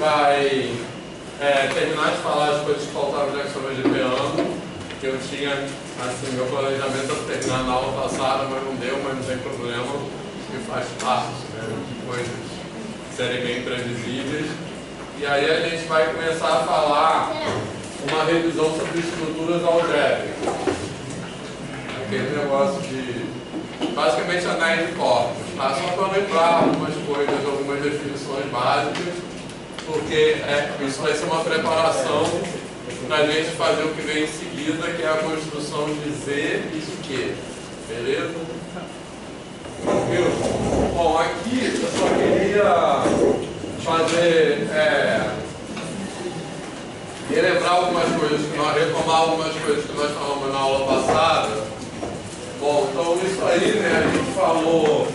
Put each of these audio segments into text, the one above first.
vai terminar de falar as coisas que faltaram de axioma de ano, que eu tinha, assim, meu planejamento era terminar na aula passada, mas não deu, mas não tem problema, que faz parte, né, de coisas serem bem previsíveis. E aí a gente vai começar a falar uma revisão sobre estruturas algébricas. Aquele negócio de, basicamente, anéis de corpos, tá? Só para lembrar algumas coisas, algumas definições básicas, porque isso vai ser uma preparação para a gente fazer o que vem em seguida, que é a construção de Z e de Q. Beleza? Tranquilo? Bom, aqui eu só queria fazer... relembrar algumas coisas, retomar algumas coisas que nós falamos na aula passada. Bom, então isso aí, né, a gente falou,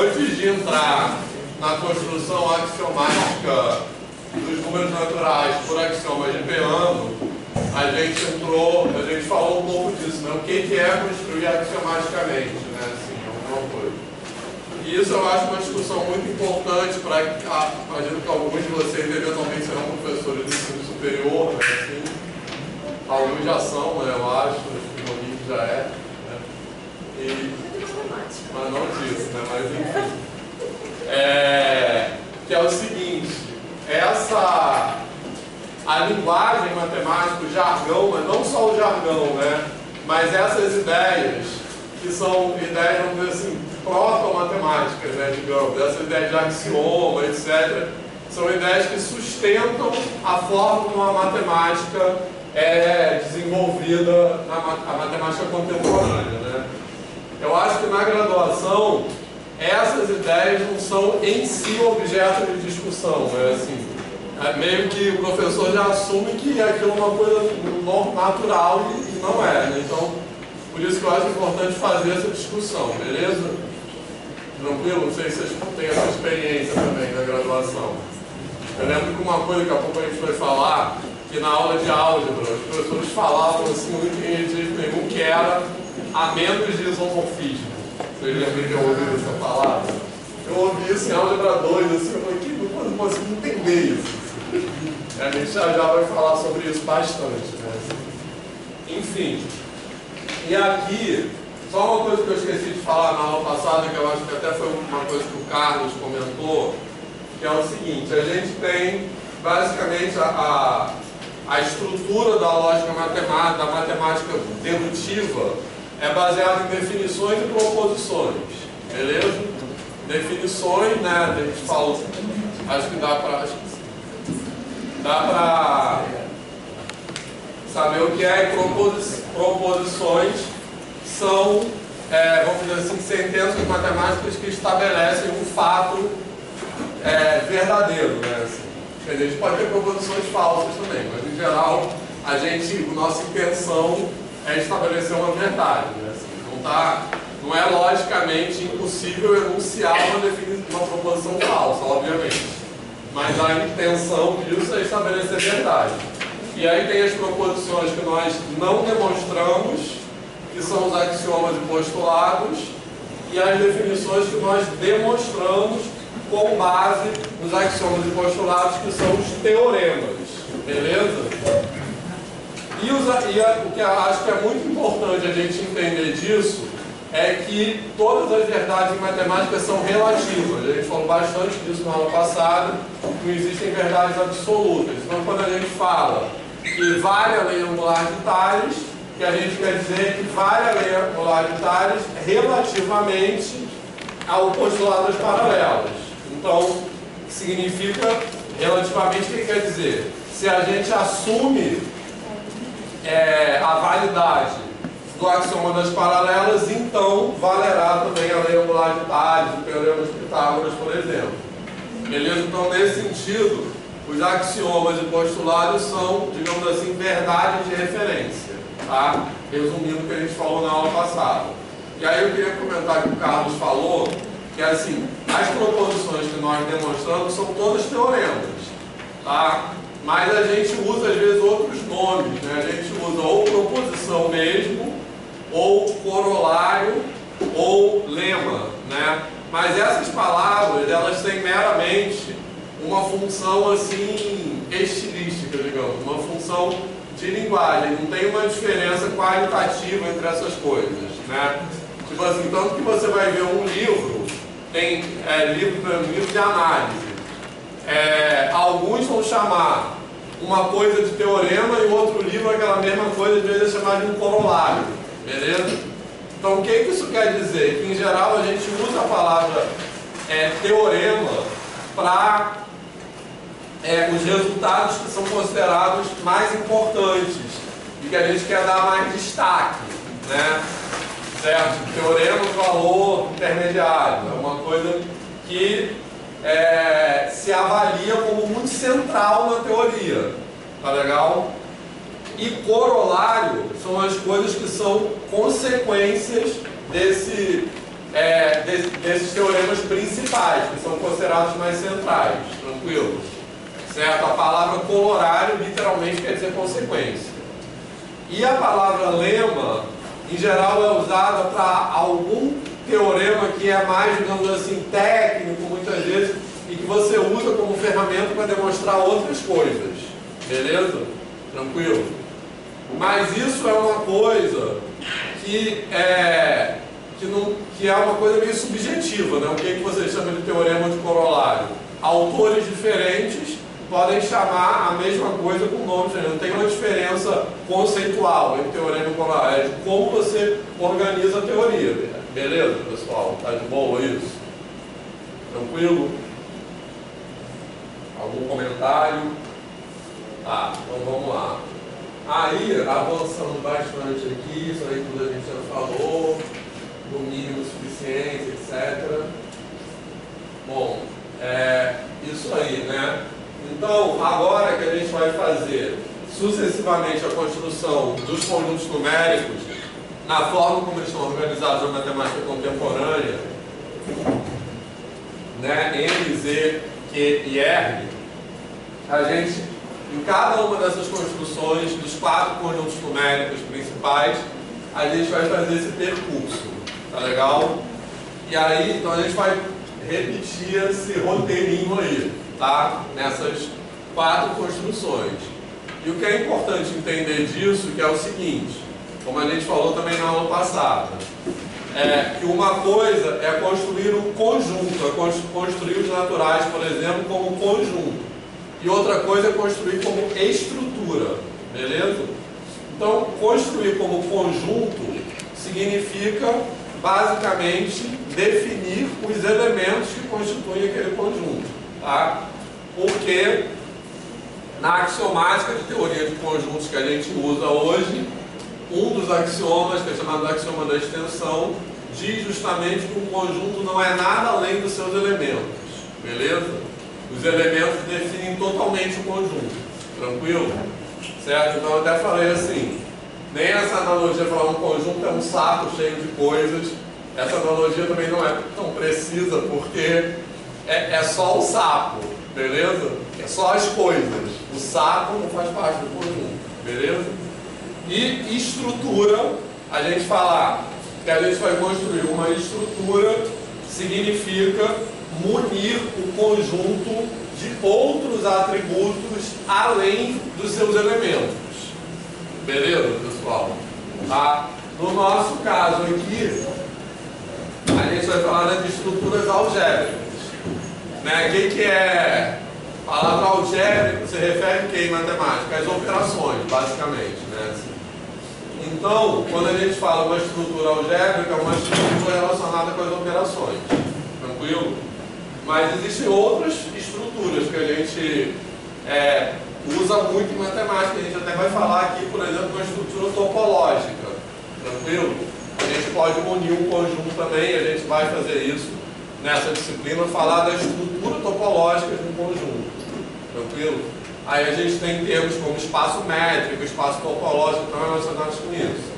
antes de entrar na construção axiomática dos números naturais por axiomas de Peano, a gente falou um pouco disso, né, o que é construir axiomaticamente, né, assim, alguma coisa. E isso eu acho uma discussão muito importante para, imagino que alguns de vocês eventualmente serão professores do ensino superior, né, assim, alguns já são, né, eu acho que o Monique já é, né, mas não disso, né, mas enfim. Que é o seguinte, a linguagem matemática, o jargão, mas não só o jargão, né, mas essas ideias, que são ideias, vamos dizer assim, proto-matemáticas, né, digamos, essas ideias de axioma, etc., são ideias que sustentam a forma como a matemática é desenvolvida, a matemática contemporânea, né. Eu acho que na graduação, essas ideias não são em si objeto de discussão, né, assim, meio que o professor já assume que aquilo é uma coisa natural e não é, né, então, por isso que eu acho importante fazer essa discussão, beleza? Tranquilo? Não sei se vocês têm essa experiência também na graduação. Eu lembro que uma coisa que a pouco a gente foi falar, que na aula de álgebra, os professores falavam assim, muito em jeito nenhum, que era a menos de isomorfismo. Vocês lembram que eu ouvi essa palavra? Eu ouvi isso em álgebra 2, assim, eu falei, que não consigo entender isso. A gente já vai falar sobre isso bastante, né? Enfim. E aqui, só uma coisa que eu esqueci de falar na aula passada, que eu acho que até foi uma coisa que o Carlos comentou, que é o seguinte, a gente tem basicamente a estrutura da lógica matemática, da matemática dedutiva, é baseada em definições e proposições, beleza? Definições, né, a gente falou, acho que dá para saber o que é, e proposições são, vamos dizer assim, sentenças matemáticas que estabelecem um fato verdadeiro, né? Assim, quer dizer, a gente pode ter proposições falsas também, mas em geral, a nossa intenção é estabelecer uma verdade, né? Assim, não é logicamente impossível enunciar uma proposição falsa, obviamente, mas a intenção disso é estabelecer verdade. E aí tem as proposições que nós não demonstramos, que são os axiomas e postulados, e as definições que nós demonstramos com base nos axiomas e postulados, que são os teoremas. Beleza? E o que eu acho que é muito importante a gente entender disso é que todas as verdades em matemática são relativas. A gente falou bastante disso na aula passada, não existem verdades absolutas. Então, quando a gente fala que vale a lei angular de Tales, que a gente quer dizer que vale a lei angular de Tales relativamente ao postulado das paralelas. Então, significa relativamente, o que quer dizer? Se a gente assume a validade do axioma das paralelas, então valerá também a lei angular de Tales, o teorema de Pitágoras, por exemplo. Beleza? Então, nesse sentido, os axiomas e postulados são, digamos assim, verdades de referência, tá? Resumindo o que a gente falou na aula passada. E aí eu queria comentar que o Carlos falou, que assim, as proposições que nós demonstramos são todas teoremas, tá? Mas a gente usa, às vezes, outros nomes, né? A gente usa ou proposição mesmo, ou corolário, ou lema, né? Mas essas palavras, elas têm meramente uma função assim estilística, digamos, uma função de linguagem, não tem uma diferença qualitativa entre essas coisas, né? Tipo assim, tanto que você vai ver um livro, tem livro de análise, alguns vão chamar uma coisa de teorema e o outro livro aquela mesma coisa, às vezes é chamado de um corolário, beleza? Então o que isso quer dizer? Que em geral a gente usa a palavra teorema para os resultados que são considerados mais importantes e que a gente quer dar mais destaque, né? Certo? Teorema de valor intermediário é uma coisa que se avalia como muito central na teoria, tá legal? E corolário são as coisas que são consequências desses teoremas principais, que são considerados mais centrais, tranquilo? Certo? A palavra corolário literalmente quer dizer consequência. E a palavra lema, em geral, é usada para algum teorema que é mais, digamos assim, técnico, muitas vezes, e que você usa como ferramenta para demonstrar outras coisas. Beleza? Tranquilo? Mas isso é uma coisa que é uma coisa meio subjetiva, né? O que você chama de teorema de corolário? Autores diferentes podem chamar a mesma coisa com nomes diferentes. Não tem uma diferença conceitual entre teorema e corolário. É de como você organiza a teoria. Beleza, pessoal? Tá de boa isso? Tranquilo? Algum comentário? Tá, então vamos lá. Aí, avançando bastante aqui, isso aí tudo a gente já falou, domínio, suficiência, etc. Bom, isso aí, né? Então, agora que a gente vai fazer sucessivamente a construção dos conjuntos numéricos, na forma como eles estão organizados na matemática contemporânea, né, N, Z, Q e R, a gente, em cada uma dessas construções, dos 4 conjuntos numéricos principais, a gente vai fazer esse percurso, tá legal? E aí, então a gente vai repetir esse roteirinho aí, tá? Nessas 4 construções. E o que é importante entender disso, que é o seguinte, como a gente falou também na aula passada, que uma coisa é construir um conjunto, é construir os naturais, por exemplo, como conjunto. E outra coisa é construir como estrutura, beleza? Então, construir como conjunto significa, basicamente, definir os elementos que constituem aquele conjunto, tá? Porque na axiomática de teoria de conjuntos que a gente usa hoje, um dos axiomas, que é chamado axioma da extensão, diz justamente que um conjunto não é nada além dos seus elementos, beleza? Os elementos definem totalmente o conjunto, tranquilo? Certo? Então eu até falei assim, nem essa analogia de falar um conjunto é um saco cheio de coisas, essa analogia também não é tão precisa, porque é só o saco, beleza? É só as coisas, o saco não faz parte do conjunto, beleza? E estrutura, a gente falar que a gente vai construir uma estrutura, significa munir o conjunto de outros atributos além dos seus elementos. Beleza, pessoal? Tá? No nosso caso aqui, a gente vai falar das estruturas algébricas. Né? O que é a palavra algébrica? Se refere a quê em matemática? As operações, basicamente. Né? Então, quando a gente fala uma estrutura algébrica, é uma estrutura relacionada com as operações. Tranquilo? Mas existem outras estruturas que a gente usa muito em matemática. A gente até vai falar aqui, por exemplo, uma estrutura topológica. Tranquilo? A gente pode unir um conjunto também, a gente vai fazer isso nessa disciplina, falar da estrutura topológica de um conjunto. Tranquilo? Aí a gente tem termos como espaço métrico, espaço topológico, estão relacionados com isso.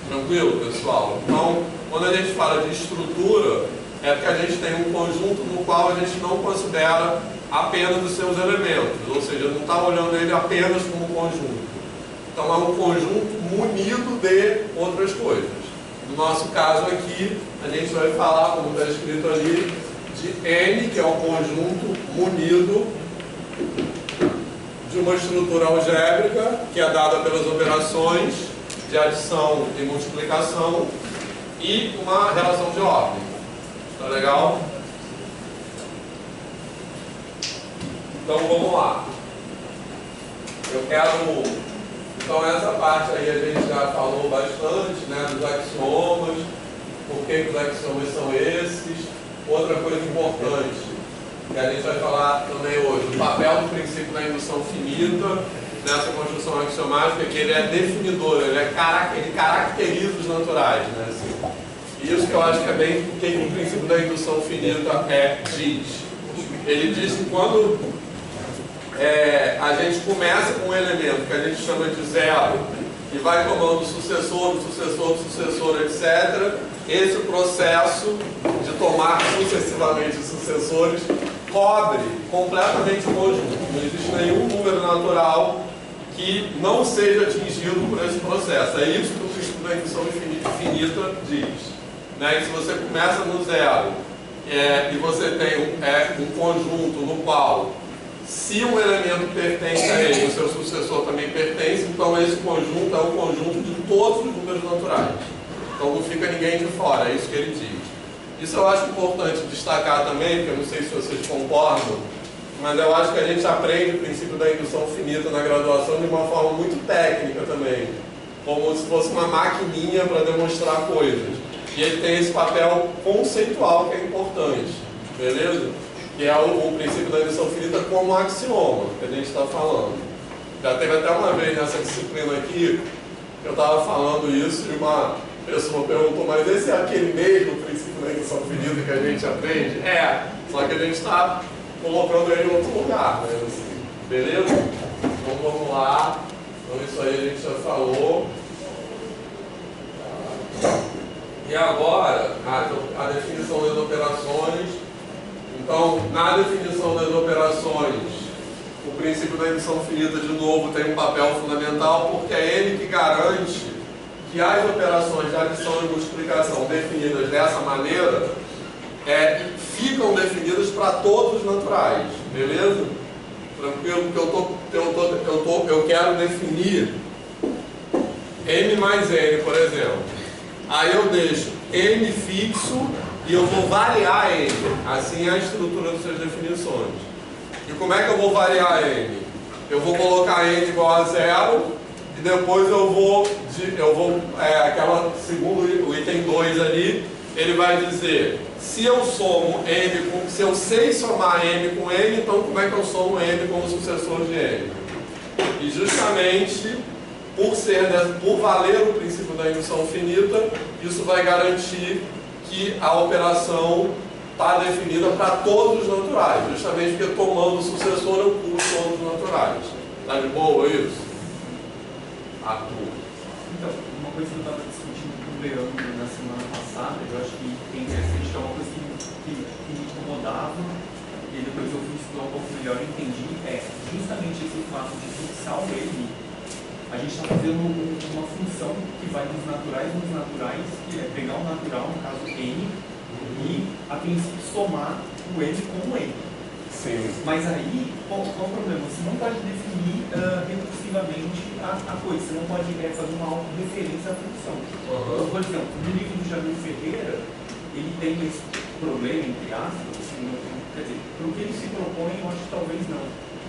Tranquilo, pessoal? Então, quando a gente fala de estrutura, é porque a gente tem um conjunto no qual a gente não considera apenas os seus elementos, ou seja, não está olhando ele apenas como conjunto. Então é um conjunto munido de outras coisas. No nosso caso aqui, a gente vai falar, como está escrito ali, de N, que é um conjunto munido de uma estrutura algébrica que é dada pelas operações de adição e multiplicação e uma relação de ordem. Tá legal? Então vamos lá. Eu quero... Então essa parte aí a gente já falou bastante, né, dos axiomas, por que os axiomas são esses. Outra coisa importante que a gente vai falar também hoje, o papel do princípio da indução finita nessa construção axiomática, que ele é definidor, ele caracteriza os naturais, né, assim. Isso que eu acho que é bem o que o princípio da indução finita diz. Ele diz que quando a gente começa com um elemento que a gente chama de zero e vai tomando sucessor, sucessor, sucessor, etc., esse processo de tomar sucessivamente sucessores cobre completamente o conjunto. Não existe nenhum número natural que não seja atingido por esse processo. É isso que o princípio da indução finita diz. Né? E se você começa no zero e você tem um conjunto no qual, se um elemento pertence a ele, o seu sucessor também pertence, então esse conjunto é um conjunto de todos os números naturais. Então não fica ninguém de fora, é isso que ele diz. Isso eu acho importante destacar também, porque eu não sei se vocês concordam, mas eu acho que a gente aprende o princípio da indução finita na graduação de uma forma muito técnica também, como se fosse uma maquininha para demonstrar coisas. E ele tem esse papel conceitual que é importante, beleza? Que é o princípio da indução finita como axioma, que a gente está falando. Já teve até uma vez nessa disciplina aqui, que eu estava falando isso e uma pessoa perguntou, mas esse é aquele mesmo princípio da indução finita que a gente aprende? Só que a gente está colocando ele em outro lugar, né? Assim, beleza? Então vamos lá. Então isso aí a gente já falou. E agora, a definição das operações. Então, na definição das operações, o princípio da indução finita, de novo, tem um papel fundamental, porque é ele que garante que as operações de adição e multiplicação definidas dessa maneira ficam definidas para todos os naturais, beleza? Tranquilo? Porque eu quero definir m mais n, por exemplo. Aí eu deixo m fixo e eu vou variar n. Assim é a estrutura das suas definições. E como é que eu vou variar n? Eu vou colocar n igual a zero e depois segundo o item 2 ali, ele vai dizer, se eu sei somar m com n, então como é que eu somo m como sucessor de n? E justamente por valer o princípio da indução finita, isso vai garantir que a operação está definida para todos os naturais, justamente porque tomando o sucessor eu pulo todos os naturais. Está de boa isso? Então, uma coisa que eu estava discutindo com o Leandro na semana passada, eu acho que é interessante, que é uma coisa que me incomodava, e depois eu fui estudar um pouco melhor e entendi, justamente esse fato de fixar o M. A gente está fazendo uma função que vai dos naturais nos naturais, que é pegar o natural, no caso N, e a princípio somar o M com o N. Sim. Mas aí, qual é o problema? Você não pode definir recursivamente a coisa, você não pode fazer uma autorreferência à função. Então, por exemplo, no livro do Jamil Ferreira, ele tem esse problema, entre aspas, quer dizer, para o que ele se propõe, eu acho que talvez não.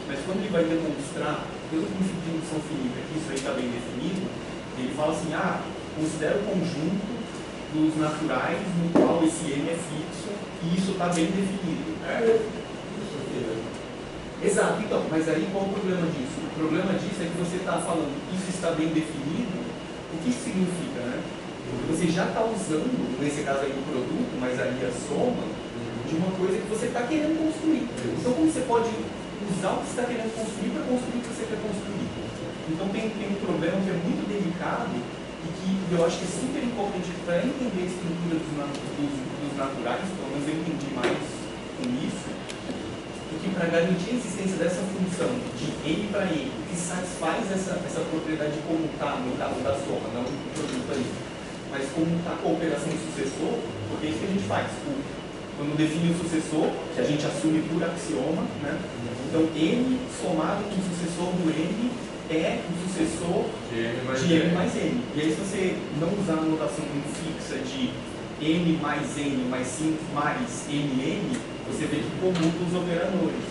Mas quando ele vai demonstrar, pelo princípio de indução finita, que isso aí está bem definido, ele fala assim, considera o conjunto dos naturais no qual esse M é fixo e isso está bem definido. Exato, então, mas aí qual o problema disso? O problema disso é que você está falando que isso está bem definido, o que isso significa, né? Porque você já está usando, nesse caso aí o produto, mas ali a soma, de uma coisa que você está querendo construir. Então como você pode usar o que você está querendo construir para construir o que você quer construir? Então tem um problema que é muito delicado e que eu acho que é super importante para entender a estrutura dos naturais, pelo menos eu entendi mais com isso, porque para garantir a existência dessa função de n para n, que satisfaz essa propriedade de comutar, no caso da soma, não do produto ali, mas comutar com a operação sucessor, porque é isso que a gente faz. quando define o sucessor, que a gente assume por axioma, né? Então n somado com o sucessor do n é o sucessor de m mais n. E aí se você não usar a notação muito fixa de n mais n mais 5 mais nn, você vê que comuta os operadores.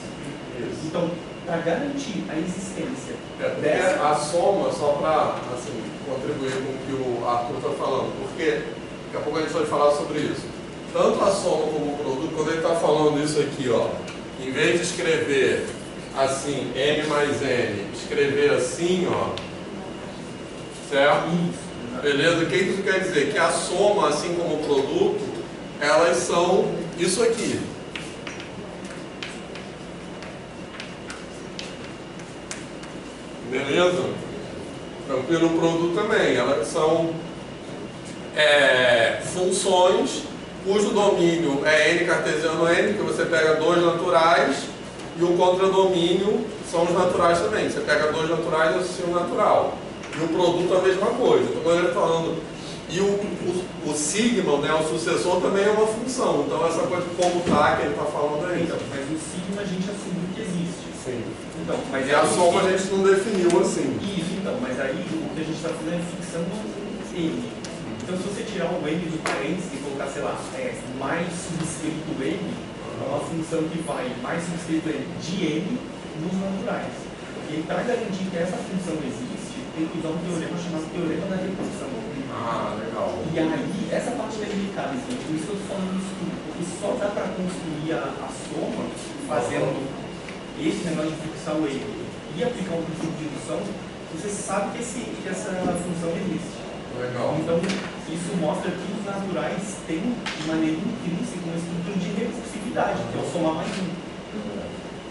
Isso. Então, para garantir a existência dessa... A soma, só para assim, contribuir com o que o Arthur está falando, porque daqui a pouco a gente vai falar sobre isso. Tanto a soma como o produto, quando ele está falando isso aqui, ó, em vez de escrever assim, m mais n, escrever assim, ó, certo? Beleza? O que isso quer dizer? Que a soma, assim como o produto, elas são isso aqui. Beleza? Tranquilo, o produto também. Elas são funções cujo domínio é n cartesiano n, que você pega dois naturais, e o contradomínio são os naturais também. Você pega dois naturais e associa um natural. E o produto é a mesma coisa. Então, quando ele está falando... E o sigma, né, o sucessor, também é uma função. Então, essa coisa de comutar que ele está falando aí. Então, mas o sigma a gente assumiu que existe. Sim. Então, mas e a soma a gente não definiu assim. Isso, então. Mas aí o que a gente está fazendo é fixando n. Então, se você tirar o n do parênteses e colocar, sei lá, mais subscrito n, é uma função que vai mais subscrito n de n nos naturais. E para garantir que essa função existe, tem que usar um teorema chamado teorema da recursão. Ah, legal. E aí, essa parte é delicada, gente. Por isso que eu estou falando isso tudo. Porque só dá para construir a soma fazendo esse negócio de fixar o n e aplicar um princípio de indução, você sabe que essa função existe. Legal. Então, isso mostra que os naturais têm, de maneira intrínseca, uma estrutura de recursividade, que é o somar mais um.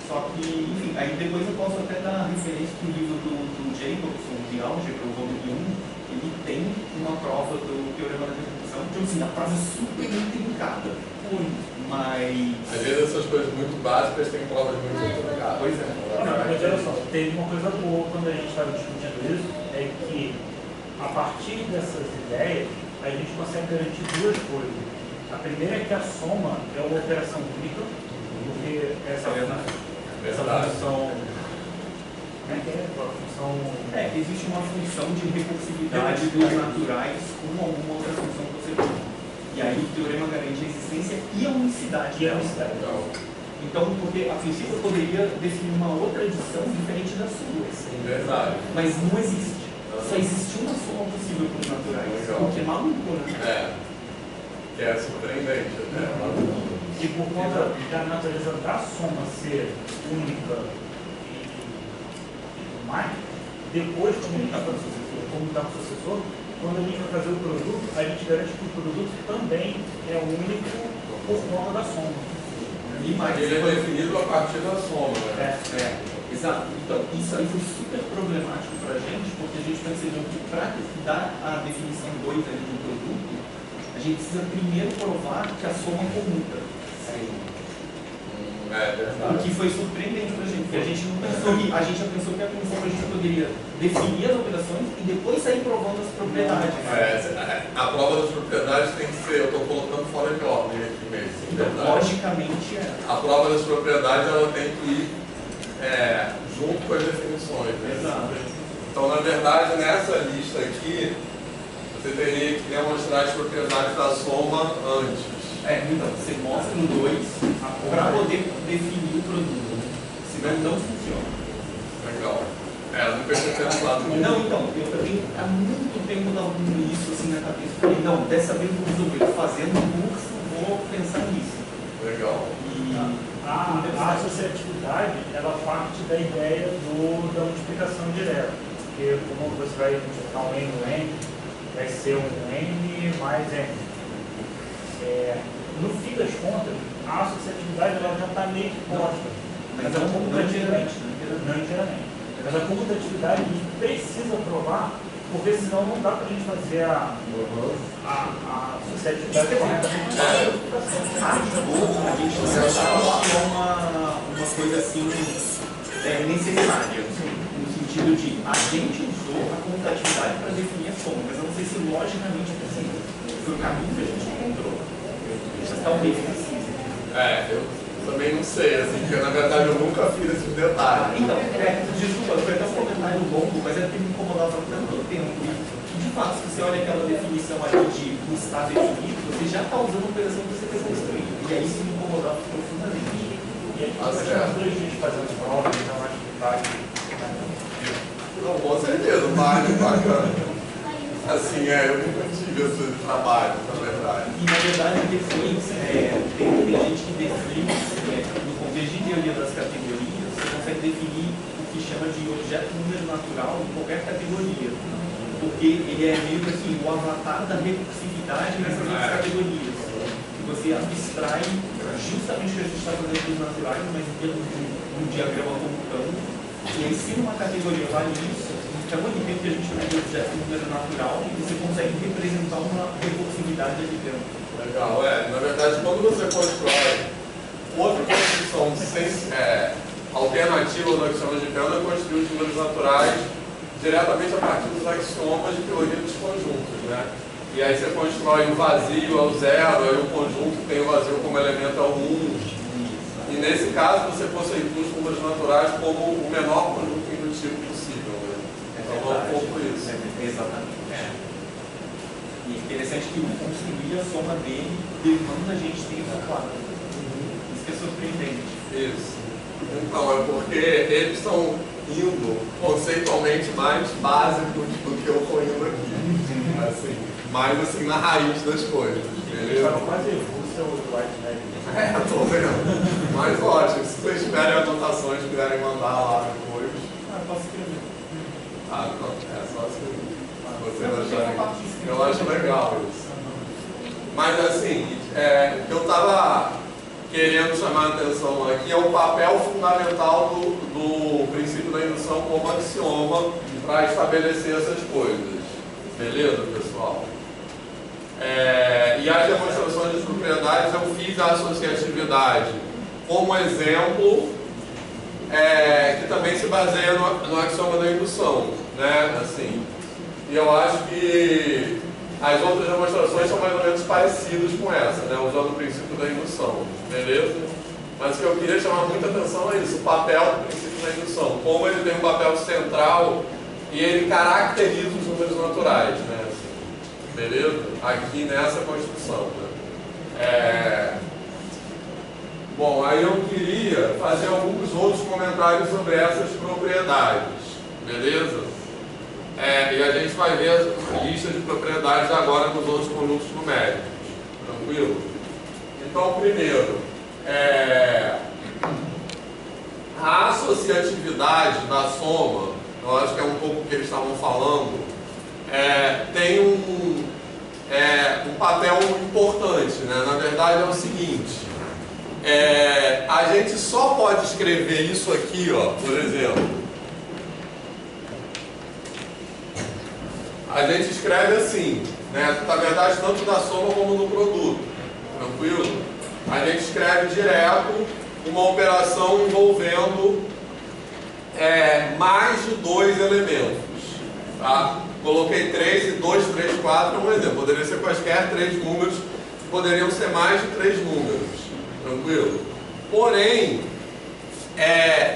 Só que, enfim, aí depois eu posso até dar referência para o livro do Jacobson, de álgebra, o volume 1, ele tem uma prova do teorema da redução, então assim, a prova é super intrincada, mas... Às vezes essas coisas muito básicas têm provas muito intrincadas. Pois é. Não, mas olha só, teve uma coisa boa quando a gente estava discutindo isso, é que a partir dessas ideias, a gente consegue garantir duas coisas. A primeira é que a soma é uma operação única, porque essa função... existe uma função de recursividade dos naturais com alguma outra função que você tem. E aí o teorema garante a existência e a unicidade. Então, porque a princípio eu poderia definir uma outra edição diferente da sua. Verdade. Mas não existe. Só existe uma soma possível para os naturais. O que é maluco, né? Que é surpreendente, né? E por conta da natureza da soma ser única mais, depois, como está com o sucessor, quando a gente vai fazer o produto, a gente garante que o produto também é único por conta da soma. Ele é definido a partir da soma, né? Exato. Então, isso aí foi super problemático para a gente, porque a gente percebeu que para dar a definição 2 ali do produto, a gente precisa primeiro provar que a soma comuta. O que foi surpreendente para a gente, porque a gente não pensou que, a gente já pensou que a gente poderia definir as operações e depois sair provando as propriedades. A prova das propriedades tem que ser, eu estou colocando fora de ordem aqui mesmo. Então, logicamente a prova das propriedades ela tem que ir junto com as definições. Né? Exato. Então, na verdade, nessa lista aqui, você teria que demonstrar as propriedades da soma antes. Então, você mostra no 2 para poder definir o produto. Senão não funciona. Legal. Nunca tinha pensado nisso. Não, então, eu também há muito tempo não isso assim na cabeça. Falei, não, dessa vez eu vou resolver. Fazendo o curso, vou pensar nisso. Legal. A associatividade, ela parte da ideia da multiplicação direta. Porque como você vai multiplicar um n no n, vai ser um n mais n. No fim das contas, a associatividade ela já está meio que posta. Mas a comutatividade, não inteiramente. Mas a comutatividade a gente precisa provar, porque senão não dá para a gente fazer a associatividade corretamente. A gente achava que é uma coisa assim necessária, no sentido de a gente usou a comutatividade para definir a soma, mas eu não sei se logicamente é possível. Foi o caminho que a gente encontrou. Talvez precise. Eu também não sei, assim, porque na verdade eu nunca fiz esses detalhes. Então, desculpa, foi até um comentário longo, mas é porque me incomodava tanto tempo. De fato, se você olha aquela definição ali de está definido, você já está usando a operação que você está construindo. E aí isso me incomodava profundamente. E aí, nós temos 2 dias fazendo prova, então acho que tá aqui. Não, com certeza, bacana. Assim, eu nunca tive esse trabalho, na verdade. E na verdade, depois, tem gente que define, no contexto de teoria das categorias, você consegue definir o que chama de objeto número natural em qualquer categoria. Porque ele é meio que assim, o avatar da recursividade nessas outras categorias. E você abstrai justamente o que a gente está fazendo dos naturais, mas em termos de um diagrama computando. E aí, se numa categoria vale isso, chama de tempo que a gente chama de objeto número natural e você consegue representar uma recursividade ali dentro. Legal, na verdade, quando você constrói outra construção alternativa ao que chama de Pelman, é construir os números naturais diretamente a partir dos axiomas de teoria dos conjuntos, né? E aí você constrói o vazio ao zero, aí o conjunto tem o vazio como elemento ao 1. E nesse caso você conceitua os números naturais como o menor conjunto indutivo possível, né? Então é um pouco isso. Exatamente. E é interessante que o construir a soma dele demanda a gente ter isso claro. Isso que é surpreendente. Isso. Então, é porque eles estão indo conceitualmente mais básicos do que eu estou indo aqui. Assim, mais assim na raiz das coisas. Beleza? Quase Rússia ou White Estou vendo. Mas ótimo, se vocês tiverem anotações e quiserem mandar lá depois. Eu posso escrever. Não, é só escrever. Eu acho legal isso. Mas assim, o que eu estava querendo chamar a atenção aqui é o papel fundamental do princípio da indução como axioma para estabelecer essas coisas. Beleza, pessoal? E as demonstrações de propriedades eu fiz a associatividade como exemplo, que também se baseia no axioma da indução, né? Assim, e eu acho que as outras demonstrações são mais ou menos parecidas com essa, né? Usando o princípio da indução, beleza? Mas o que eu queria chamar muita atenção é isso, o papel do princípio da indução, como ele tem um papel central e ele caracteriza os números naturais, né? Beleza? Aqui nessa construção, né? Bom, aí eu queria fazer alguns outros comentários sobre essas propriedades, beleza? E a gente vai ver a lista de propriedades agora nos outros conjuntos numéricos, tranquilo? Então, primeiro, a associatividade da soma, eu acho que é um pouco o que eles estavam falando, tem um papel importante, né? Na verdade é o seguinte, a gente só pode escrever isso aqui, ó, por exemplo. A gente escreve assim, né? Na verdade, tanto na soma como no produto, tranquilo? A gente escreve direto uma operação envolvendo mais de 2 elementos, tá? Coloquei 3 e 2, 3, 4 é um exemplo. Poderia ser quaisquer 3 números, poderiam ser mais de 3 números, tranquilo? Porém,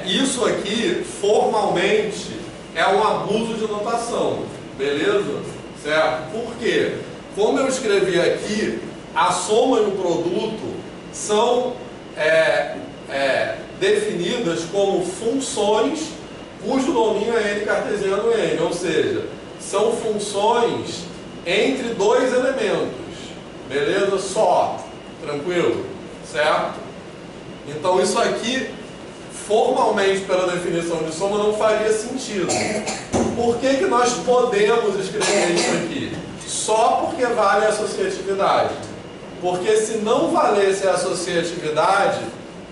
isso aqui, formalmente, é um abuso de notação, beleza? Certo? Por quê? Como eu escrevi aqui, a soma e o produto são definidas como funções cujo domínio é n cartesiano n, ou seja, são funções entre 2 elementos, beleza? Só, tranquilo? Certo? Então isso aqui, formalmente pela definição de soma, não faria sentido. Por que nós podemos escrever isso aqui? Só porque vale a associatividade. Porque se não valesse a associatividade,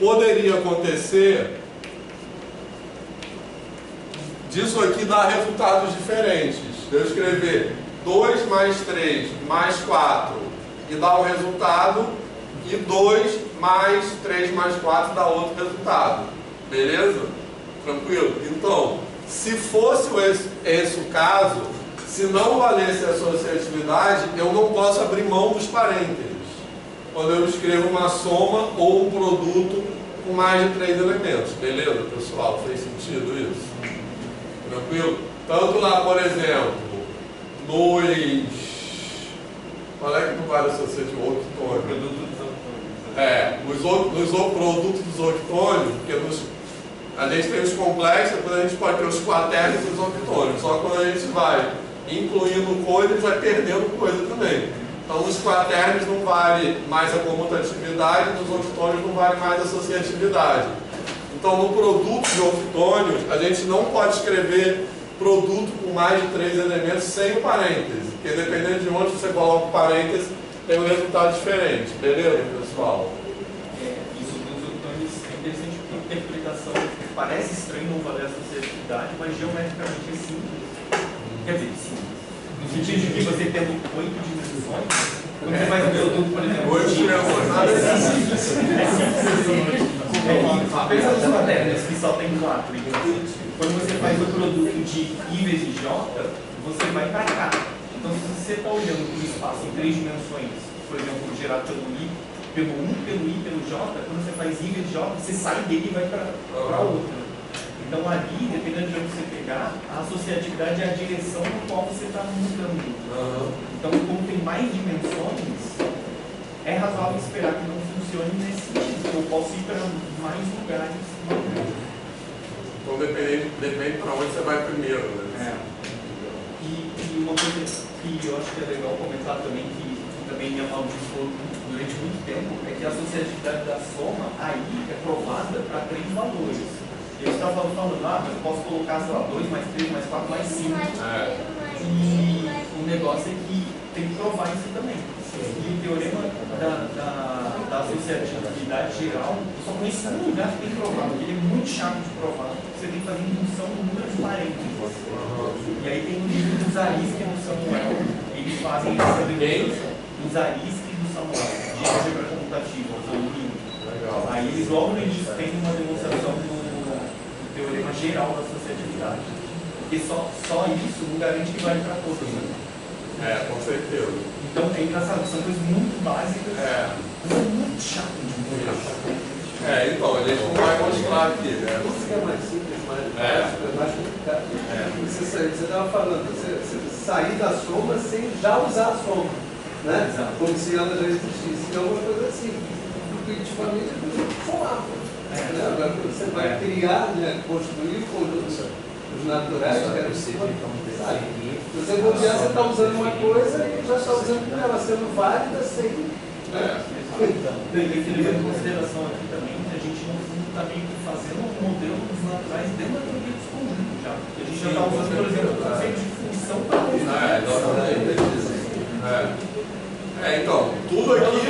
poderia acontecer disso aqui dar resultados diferentes. Eu escrever 2 mais 3 mais 4 e dar um resultado, e 2 mais 3 mais 4 dá outro resultado. Beleza? Tranquilo? Então, se fosse esse o caso, se não valesse a associatividade, eu não posso abrir mão dos parênteses. quando eu escrevo uma soma ou um produto com mais de 3 elementos. Beleza, pessoal? Fez sentido isso? Tranquilo? Tanto lá, por exemplo, nos... Qual é que não vale associativo? Octônio. Nos produtos dos octônios, porque a gente tem os complexos, depois a gente pode ter os quaternos e os octônios. Só quando a gente vai incluindo coisa, a gente vai perdendo coisa também. Então, nos quaternos não vale mais a comutatividade, nos octônios não vale mais a associatividade. Então, no produto de octônios, a gente não pode escrever produto com mais de 3 elementos sem o parêntese, porque dependendo de onde você coloca o parêntese, tem um resultado diferente. Beleza, pessoal? Isso dos octônios é interessante porque a interpretação parece estranho não valer a associatividade, mas geometricamente é simples. Quer dizer, simples. No sentido de que você tendo 8 dimensões, quando você faz um produto, por exemplo, 8 dimensões, nada é simples. Pensa nos quaternos que só tem 4. Quando você faz o produto de I vezes J, você vai para cá. Então, se você está olhando para o espaço em 3 dimensões, por exemplo, gerado pelo I, pelo 1, pelo I, pelo J, quando você faz I vezes J, você sai dele e vai para outro. Então, ali, dependendo de onde você pegar, a associatividade é a direção no qual você está mudando. Então, como tem mais dimensões, é razoável esperar que não funcione nesse sentido. Eu posso ir para mais lugares. Então, depende para onde você vai primeiro, né? E uma coisa que eu acho que é legal comentar também, que também me amaldiçoou durante muito tempo, é que a associatividade da soma aí é provada para 3 valores. E eu estava falando, mas eu posso colocar, sei lá, 2 mais 3 mais 4 mais 5. E o negócio é que tem que provar isso também. E o teorema da associatividade geral, eu só conheço um lugar que tem que provar, porque ele é muito chato de provar. Você tem que fazer indução no número de parênteses. E aí tem o livro do Zariski e do Samuel, eles fazem essa demonstração. Do Zariski e do Samuel, de álgebra comutativa, volume. Aí eles logo no início têm uma demonstração do teorema geral da associatividade. Porque só isso não garante que vale para todos, né? Com certeza. Então é engraçado, são coisas muito básicas, muito chato de mudar. Então, a gente não vai mostrar aqui, né? Isso que é mais simples, mas é mais complicado. Você estava falando, você sair da soma sem já usar a soma, né? Como se ela já existisse. Então é uma coisa assim, intuitivamente é somar. Agora você vai criar, né, construir conjuntos naturais, sabe? Você bobear, você está usando uma coisa e já está usando ela sendo válida sem. Tem que levar em consideração aqui também que a gente não está meio que fazendo um modelo dos naturais dentro da teoria dos conjuntos já. A gente já está usando, por exemplo, o conceito de função para então, tudo aqui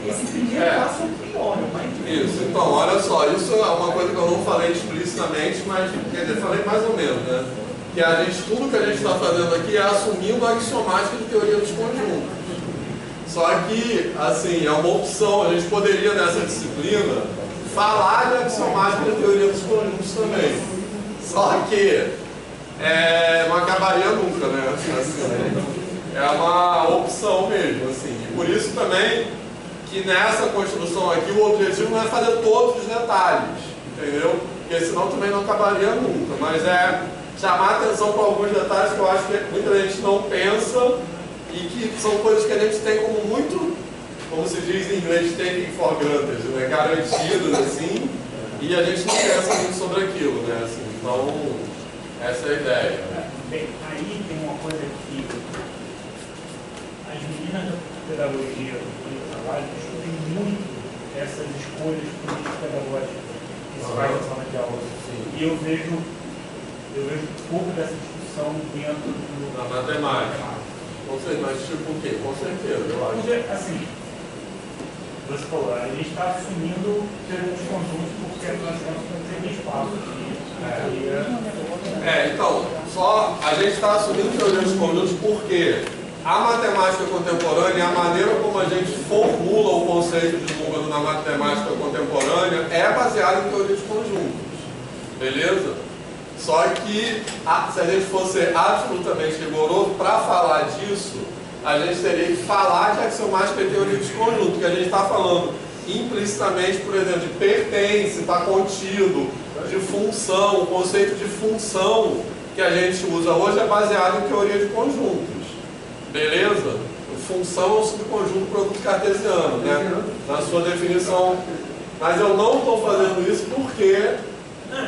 esse primeiro passo é o pior, é o mais difícil. Isso, então, olha só, isso é uma coisa que eu não falei explicitamente, mas, quer dizer, falei mais ou menos, né? Que tudo que a gente está fazendo aqui é assumindo a axiomática de teoria dos conjuntos. Só que, assim, é uma opção, a gente poderia nessa disciplina falar de axiomática de teoria dos conjuntos também. Só que não acabaria nunca, né? Assim, é uma opção mesmo, assim. E por isso também que nessa construção aqui o objetivo não é fazer todos os detalhes, entendeu? Porque senão também não acabaria nunca. Mas é chamar atenção para alguns detalhes que eu acho que muita gente não pensa e que são coisas que a gente tem como muito, como se diz em inglês, taking for granted, né? Garantidas, assim, e a gente não pensa muito sobre aquilo, né? Assim, então, essa é a ideia. Bem, aí tem uma coisa que as meninas da pedagogia do trabalho discutem muito essas escolhas político-pedagógicas que se faz na sala de aula. E eu vejo um pouco dessa discussão dentro da matemática. Mas tipo o quê? Com certeza, eu acho. Porque, assim, você falou, a gente está assumindo teoria dos conjuntos porque nós temos espaço aqui. Então, só a gente está assumindo teoria dos conjuntos porque a matemática contemporânea, a maneira como a gente formula o conceito de número na matemática contemporânea é baseada em teoria dos conjuntos. Beleza? Só que, se a gente fosse absolutamente rigoroso, para falar disso, a gente teria que falar de axiomática e teoria de conjunto, que a gente está falando implicitamente, por exemplo, de pertence, está contido, de função. O conceito de função que a gente usa hoje é baseado em teoria de conjuntos. Beleza? Função é um subconjunto produto cartesiano, né? Na sua definição. Mas eu não estou fazendo isso porque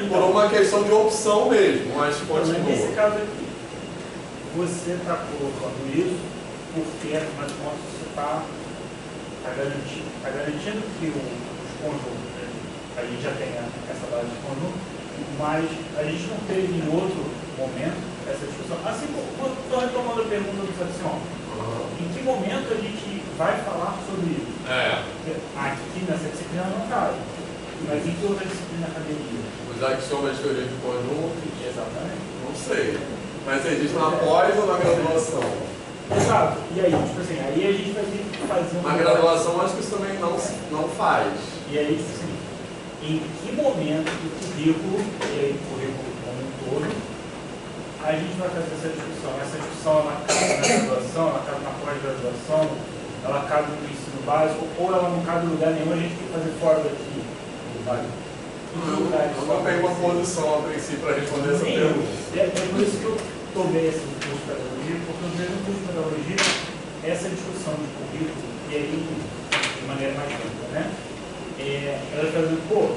por uma questão de opção mesmo, mas continua. Nesse caso aqui, você está colocando isso porque, afinal de contas, você está garantindo que os conjuntos, né? A gente já tem essa base de conjunto, mas a gente não teve em outro momento essa discussão. Assim como estou retomando a pergunta do Saxion, em que momento a gente vai falar sobre isso? Aqui nessa disciplina não cabe, mas em que outra disciplina caberia? Os axiomas de teoria de conjunto? Exatamente. Não sei. Mas existe na pós ou na graduação? Exato. E aí, tipo assim, aí a gente vai ter que fazer uma... Na graduação, acho que isso também não faz. E aí, tipo assim, em que momento do currículo, e aí o currículo como um todo, a gente vai fazer essa discussão? Essa discussão, ela cabe na graduação, ela cabe na pós-graduação, ela cabe no ensino básico, ou ela não cabe em lugar nenhum, a gente tem que fazer fora daqui. Eu não tenho uma posição a princípio para responder essa pergunta. É por isso que eu tomei esse curso de pedagogia, porque eu vejo no curso de pedagogia essa discussão de currículo, e aí, de maneira mais ampla, né? Ela está dizendo, pô,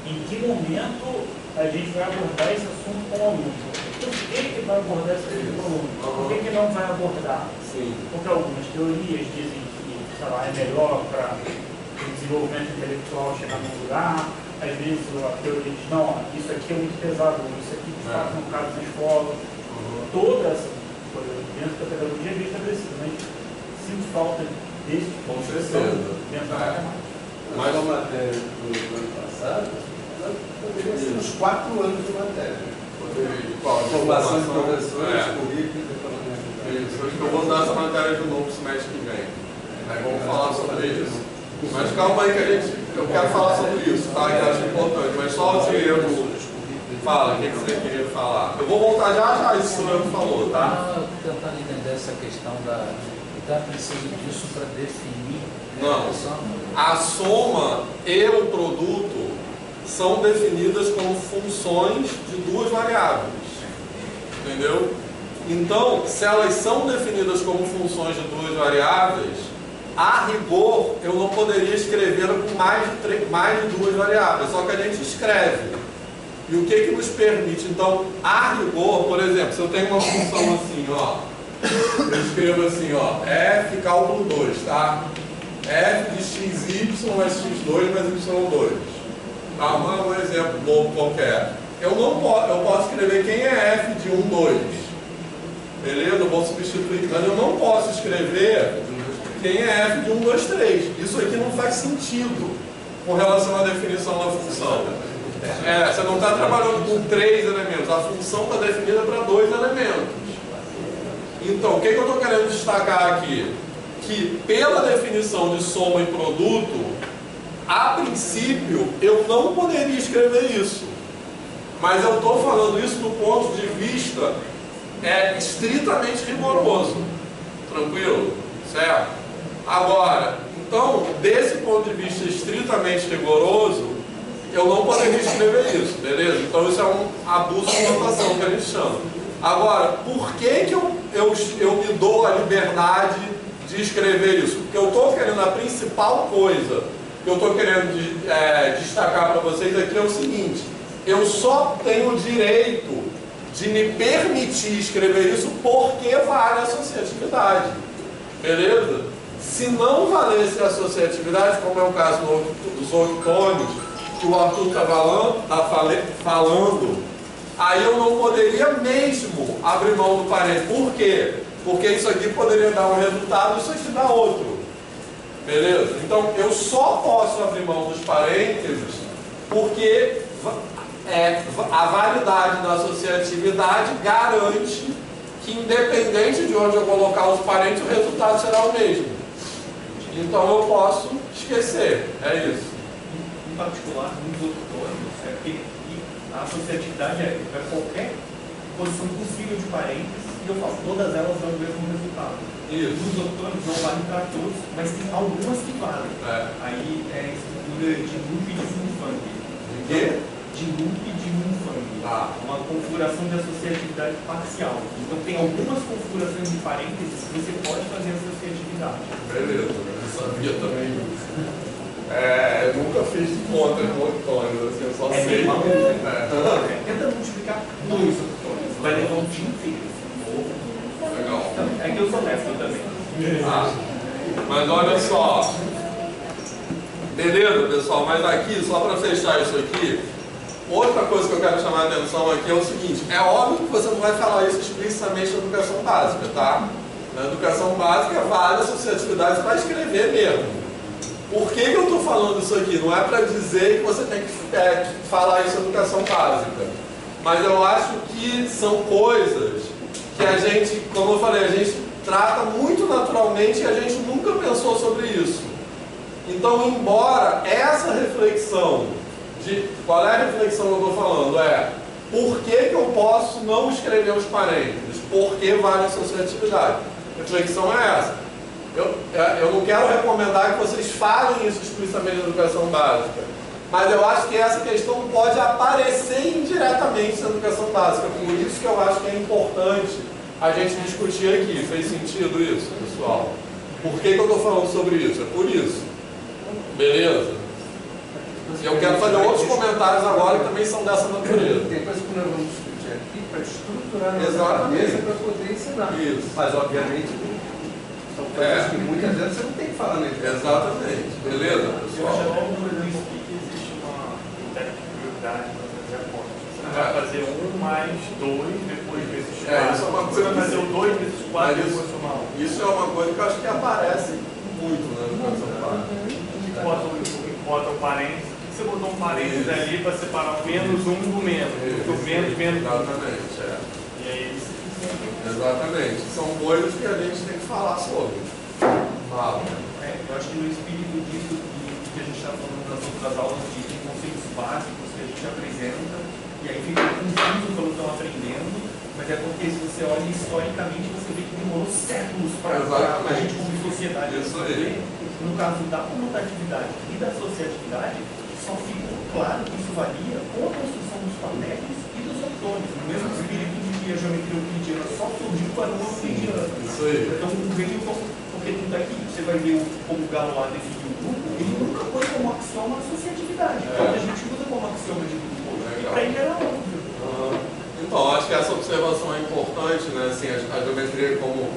em que momento a gente vai abordar esse assunto com o aluno? Por que vai abordar esse assunto com o aluno? Por que não vai abordar? Sim. Porque algumas teorias dizem que, sei lá, é melhor para o desenvolvimento intelectual chegar num lugar. Às vezes a teoria diz, não, isso aqui é muito pesado, isso aqui de fato não cabe na escola. Toda essa coisa dentro da pedagogia é bem estabelecida, mas sinto falta desse tipo de discussão dentro da matemática. Mas a matéria do ano passado, ela poderia ser uns 4 anos de matéria. Formação de professores, currículo e departamento. Isso, acho que eu vou dar essa matéria de novo semestre que vem. Aí vamos falar sobre isso. Mas calma aí que eu quero falar sobre isso, tá? Que eu acho importante. Mas só o Diego fala, o que você queria falar. Eu vou voltar já isso que o Diego falou, tá? Eu tentando entender essa questão da... Então é preciso disso para definir... Não. A soma e o produto são definidas como funções de duas variáveis. Entendeu? Então, se elas são definidas como funções de duas variáveis, a rigor, eu não poderia escrever com mais de duas variáveis, só que a gente escreve. E o que nos permite? Então, a rigor, por exemplo, se eu tenho uma função assim, ó, eu escrevo assim, ó, f cálculo 2, tá? F de xy mais x2 mais y2. Tá? Um exemplo bobo qualquer. Eu posso escrever quem é f de 1, 2. Beleza? Eu vou substituir, mas eu não posso escrever quem é f de 1, 2, 3. Isso aqui não faz sentido com relação à definição da função. Você não está trabalhando com 3 elementos, a função está definida para 2 elementos. Então, o que eu estou querendo destacar aqui? Que pela definição de soma e produto, a princípio, eu não poderia escrever isso. Mas eu estou falando isso do ponto de vista estritamente rigoroso. Tranquilo? Certo? Agora, então, desse ponto de vista estritamente rigoroso, eu não poderia escrever isso, beleza? Então isso é um abuso de notação que a gente chama. Agora, por que eu me dou a liberdade de escrever isso? Porque eu estou querendo, a principal coisa que eu estou querendo destacar para vocês aqui é o seguinte: eu só tenho o direito de me permitir escrever isso porque vale a associatividade, beleza? Se não valesse a associatividade, como é o caso dos octônios, que o Arthur está falando, aí eu não poderia mesmo abrir mão do parênteses. Por quê? Porque isso aqui poderia dar um resultado, isso aqui dá outro. Beleza? Então, eu só posso abrir mão dos parênteses porque a validade da associatividade garante que, independente de onde eu colocar os parênteses, o resultado será o mesmo. Então, eu posso esquecer. É isso. Em particular, nos octônios, a associatividade é qualquer posição possível de parênteses e eu falo, todas elas dão o mesmo resultado. Isso. Os ortônicos não valem para todos, mas tem algumas que valem. Aí é a estrutura de loop e de Moonfang. De quê? De loop e de Moonfang. Uma configuração de associatividade parcial. Então tem algumas configurações de parênteses que você pode fazer associatividade. Beleza, eu sabia também isso. Eu nunca fiz de conta com ortônicos, assim, eu só sei. Tenta multiplicar dois ortônicos, vai levar um dia inteiro. Legal. É que eu sou mestre também. Mas olha só. Beleza, pessoal? Mas aqui, só para fechar isso aqui, outra coisa que eu quero chamar a atenção aqui é o seguinte: é óbvio que você não vai falar isso explicitamente na educação básica, tá? Na educação básica, várias associatividades para escrever mesmo. Por que eu estou falando isso aqui? Não é para dizer que você tem que falar isso na educação básica. Mas eu acho que são coisas que a gente, como eu falei, a gente trata muito naturalmente e a gente nunca pensou sobre isso. Então, embora essa reflexão, qual é a reflexão que eu estou falando? Por que eu posso não escrever os parênteses? Por que vale a associatividade? A reflexão é essa. Eu não quero recomendar que vocês falem isso explicitamente na educação básica, mas eu acho que essa questão pode aparecer indiretamente na educação básica. Por isso que eu acho que é importante a gente discutir aqui. Fez sentido isso, pessoal? Por que eu estou falando sobre isso? É por isso. Beleza? E eu quero fazer outros comentários agora que também são dessa natureza. Tem coisa que nós vamos discutir aqui para estruturar a nossa Exatamente. cabeça para poder ensinar. Isso. Mas, obviamente, são coisas que muitas vezes você não tem que falar na educação. Exatamente. Beleza, Eu pessoal? acho que no Speak existe uma técnica de prioridade para fazer a conta. Você não vai fazer 1 mais 2 depois vezes 4. Isso é uma Você coisa vai fazer o 2 vezes 4 Mas depois somar 1. Isso é uma coisa que eu acho que aparece muito na educação básica. Bota o parênteses. Por que você botou um parênteses ali para separar o menos 1 do menos? O menos, menos. Exatamente, E aí isso. Exatamente. São coisas que a gente tem que falar sobre. Fala. Eu acho que no espírito disso que a gente está falando nas outras aulas de conceitos básicos que a gente apresenta, e aí fica confuso quando estão aprendendo, mas é porque se você olha historicamente, você vê que demorou séculos para a gente como sociedade resolver. No caso da comutatividade e da associatividade, só ficou claro que isso valia com a construção dos paneles e dos ortônicos, no mesmo espírito de que a geometria euclidiana só surgiu para uma euclidiana. Isso aí. Então, veja porque tudo aqui, você vai ver como o Galois definiu o grupo, ele nunca pôs como axioma a associatividade, que a gente usa como axioma de grupo hoje. E para ele era óbvio. Então, acho que essa observação é importante, né? Assim, a geometria como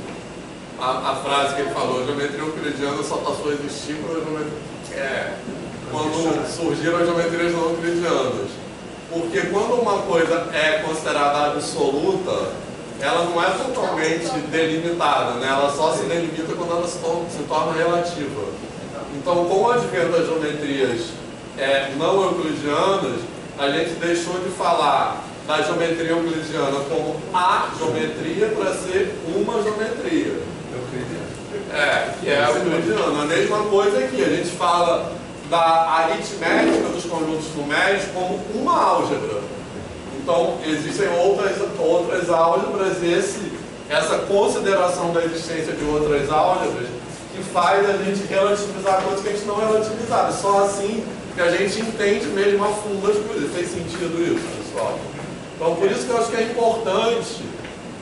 a frase que ele falou, a geometria euclidiana só passou a existir quando surgiram as geometrias não euclidianas. Porque quando uma coisa é considerada absoluta, ela não é totalmente delimitada, né? Ela só se delimita quando ela se torna relativa. Então, com o advento das geometrias não euclidianas, a gente deixou de falar da geometria euclidiana como a geometria para ser uma geometria. Que é a euclidiana. A mesma coisa aqui, a gente fala da aritmética dos conjuntos numéricos como uma álgebra. Então, existem outras álgebras, essa consideração da existência de outras álgebras que faz a gente relativizar coisas que a gente não relativizava. Só assim que a gente entende mesmo a fundo as coisas. Fez sentido isso, pessoal? Então, por isso que eu acho que é importante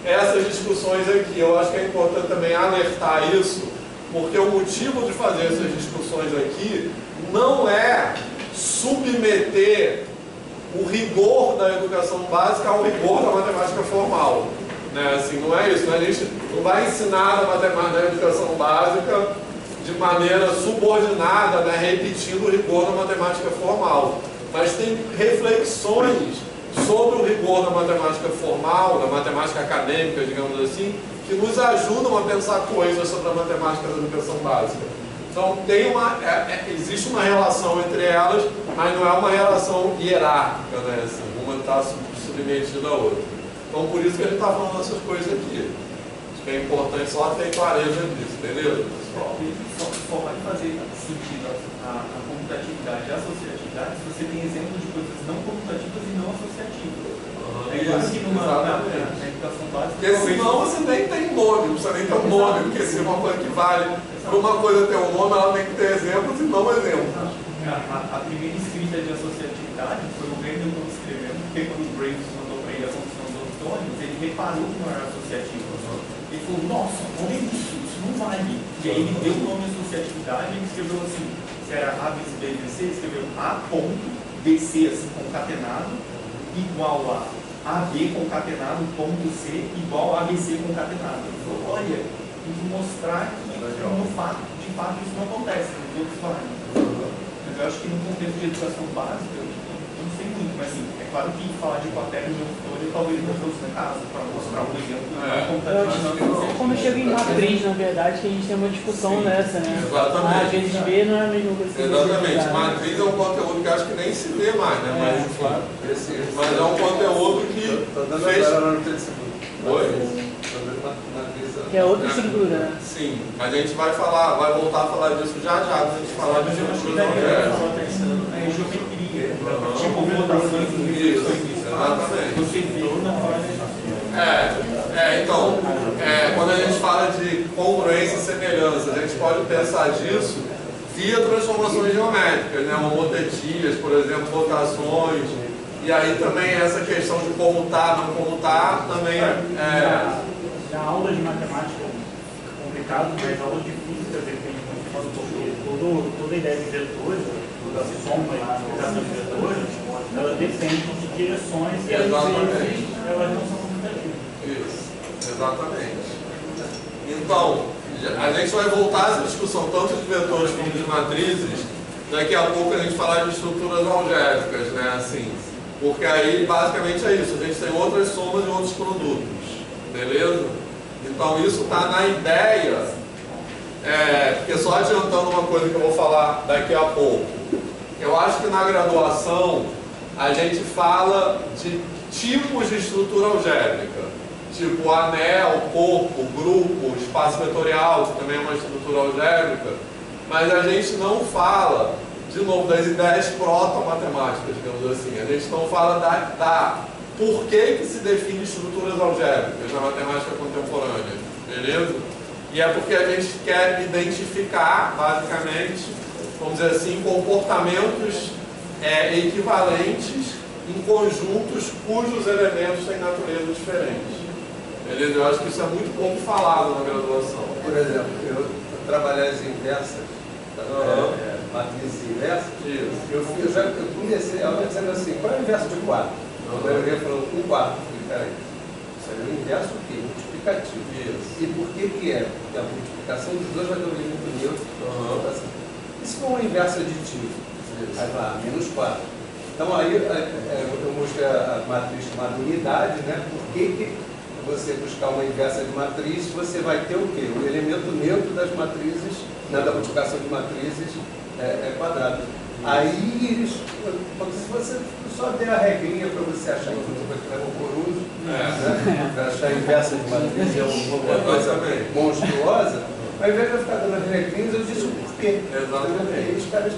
essas discussões aqui. Eu acho que é importante também alertar isso, porque o motivo de fazer essas discussões aqui não é submeter o rigor da educação básica ao rigor da matemática formal. Né? Assim, não é isso. Né? A gente não vai ensinar a matemática da educação básica de maneira subordinada, né? Repetindo o rigor da matemática formal. Mas tem reflexões sobre o rigor da matemática formal, da matemática acadêmica, digamos assim, que nos ajudam a pensar coisas sobre a matemática da educação básica. Então, existe uma relação entre elas, mas não é uma relação hierárquica, né? Assim, uma está submetida à outra. Então, por isso que a gente está falando essas coisas aqui. Acho que é importante só ter clareza disso, beleza, pessoal? só vai fazer sentido a comutatividade e a associatividade se você tem exemplo de coisas não comutativas e não associativas. É claro que na educação básica... Porque senão você nem tem nome, não precisa nem ter um nome, porque se uma coisa que vale para uma coisa ter um nome, ela tem que ter exemplos e não exemplos. A primeira escrita de associatividade foi o Hamilton escrevendo, porque quando o Graves mandou para ele a função dos antônimos, ele reparou que não era associativo. Ele falou, nossa, olha isso não vale. E aí ele deu o nome de associatividade e ele escreveu assim, se era A, B, B, C, ele escreveu A, ponto, BC, assim, concatenado, igual a AB concatenado, ponto C, igual a ABC concatenado. Ele falou, olha, tem que mostrar que de fato isso não acontece, nos outros vários. Mas eu acho que no contexto de educação básica, eu não sei muito, mas assim, é claro que falar de quaterno e auditório talvez não fosse no caso, para mostrar um exemplo Quando chega em matriz, na verdade, que a gente tem uma discussão nessa, né? Exatamente. Às vezes B não é a mesma coisa que Exatamente. Matriz é um conteúdo que acho que nem se vê mais, né? Mas é um conteúdo que fez... Oi? Que é outra estrutura, né? Sim, a gente vai voltar a falar disso já quando a gente falar de estrutura é geometria, tipo votações e reflexões. Exatamente. Você vê na hora então, quando a gente fala de congruência e semelhança, a gente pode pensar disso via transformações geométricas, né? Homotetias, por exemplo, rotações, e aí também essa questão de comutar, não comutar, também Na aula de matemática é complicado, mas a aula de física depende muito, porque toda ideia de vetores, toda soma e multiplicação de vetores, ela depende de direções e às vezes elas não são comutativas. Isso, exatamente. Então, a gente vai voltar a essa discussão tanto de vetores como de matrizes, daqui a pouco a gente falar de estruturas algébricas, né, assim, porque aí basicamente é isso, a gente tem outras somas e outros produtos, beleza? Então isso está na ideia, porque só adiantando uma coisa que eu vou falar daqui a pouco, eu acho que na graduação a gente fala de tipos de estrutura algébrica, tipo anel, corpo, grupo, espaço vetorial, que também é uma estrutura algébrica, mas a gente não fala, de novo, das ideias proto-matemáticas, digamos assim, a gente não fala da por que se define estruturas algébricas na matemática contemporânea, beleza? E é porque a gente quer identificar, basicamente, vamos dizer assim, comportamentos equivalentes em conjuntos cujos elementos têm natureza diferente. Beleza? Eu acho que isso é muito pouco falado na graduação. Por exemplo, eu trabalhar as inversas, matrizes inversas, eu comecei a aula dizendo assim, qual é o inverso de 4? A maioria falou 1 quarto. Eu falei, peraí, isso aí é o inverso o quê? Multiplicativo. E por que é? Porque a multiplicação dos dois vai ter um elemento neutro. E se for um inverso aditivo? Aí vai, menos 4. Então aí eu mostrei a matriz chamada unidade, né? Por que você buscar uma inversa de matriz, você vai ter o quê? O elemento neutro das matrizes, da multiplicação de matrizes quadradas. Aí, se você só der a regrinha para você achar que é horroroso, né? Para achar a inversa de matriz é uma coisa monstruosa, ao invés de eu ficar dando as regrinhas, eu disse o porquê. Exatamente. E os caras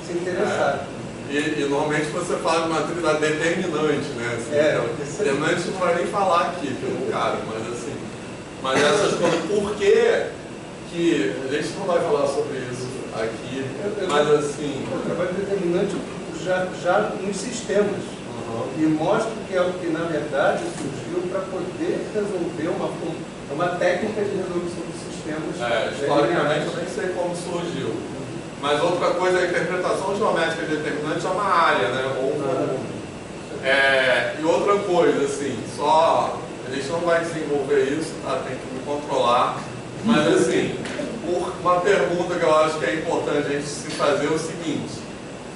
se interessaram. E normalmente você fala de matriz da determinante, né? Assim, determinante não vai nem falar aqui, pelo cara, mas essas coisas, por que a gente não vai falar sobre isso aqui, mas assim... O trabalho determinante já nos sistemas. E mostra que na verdade surgiu para poder resolver uma técnica de resolução dos sistemas. Historicamente eu nem sei como surgiu. Mas outra coisa, a interpretação geométrica determinante é uma área, né? E outra coisa, assim, só... A gente não vai desenvolver isso, tá? Tem que me controlar. Mas assim, uma pergunta que eu acho que é importante a gente se fazer é o seguinte: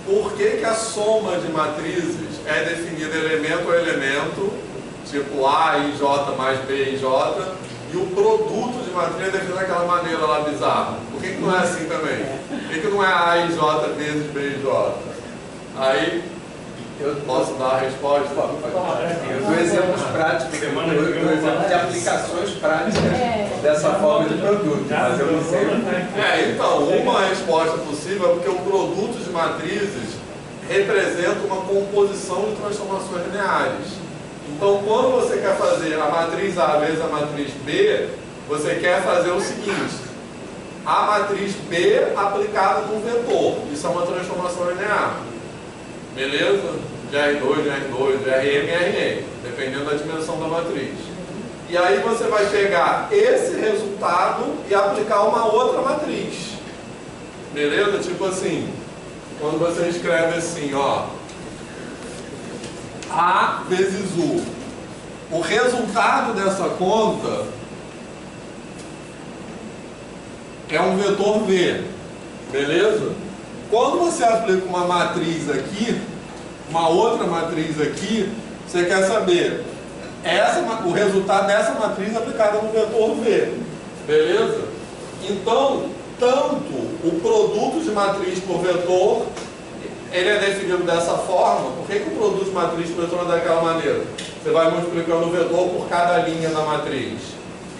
por que a soma de matrizes é definida elemento a elemento, tipo A e J mais B e J, e o produto de matriz é definido daquela maneira lá bizarra? Por que não é assim também? Por que não é A e J vezes B e J? Aí, eu posso dar a resposta? Eu dou exemplos práticos, eu dou exemplos de aplicações práticas dessa forma de produto, mas eu não sei. Então, uma resposta possível é porque o produto de matrizes representa uma composição de transformações lineares. Então, quando você quer fazer a matriz A vezes a matriz B, você quer fazer o seguinte: a matriz B aplicada num vetor. Isso é uma transformação linear. Beleza? De R2, de R2, de Rm em Rn, dependendo da dimensão da matriz. E aí você vai pegar esse resultado e aplicar uma outra matriz. Beleza? Tipo assim, quando você escreve assim, ó, A vezes U. O resultado dessa conta é um vetor V. Beleza? Quando você aplica uma matriz aqui, uma outra matriz aqui, você quer saber o resultado dessa matriz aplicada no vetor V. Beleza? Então, tanto o produto de matriz por vetor, ele é definido dessa forma. Por que o produto de matriz por vetor é daquela maneira? Você vai multiplicando o vetor por cada linha da matriz.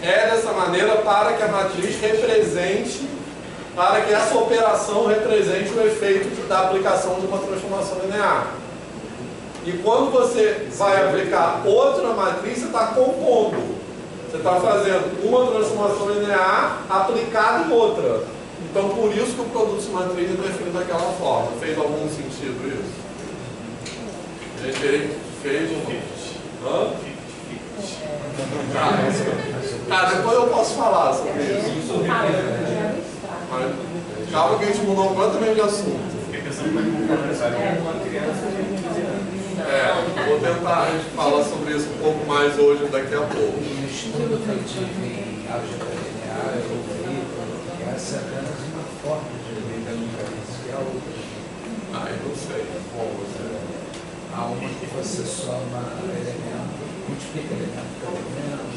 É dessa maneira para que a matriz represente, para que essa operação represente o efeito da aplicação de uma transformação linear. E quando você vai aplicar outra matriz, você está compondo. Você está fazendo uma transformação linear aplicada em outra. Então, por isso que o produto de matriz é definido daquela forma. Fez algum sentido isso? A gente fez um... depois eu posso falar sobre isso. Mas, calma que a gente mudou completamente de assunto. Vou tentar falar sobre isso um pouco mais hoje, daqui a pouco. No estudo que eu tive em álgebra linear, eu ouvi que essa é apenas uma forma de mecânica diferencial. Eu não sei. Há uma que você soma elemento, multiplica elemento por elemento.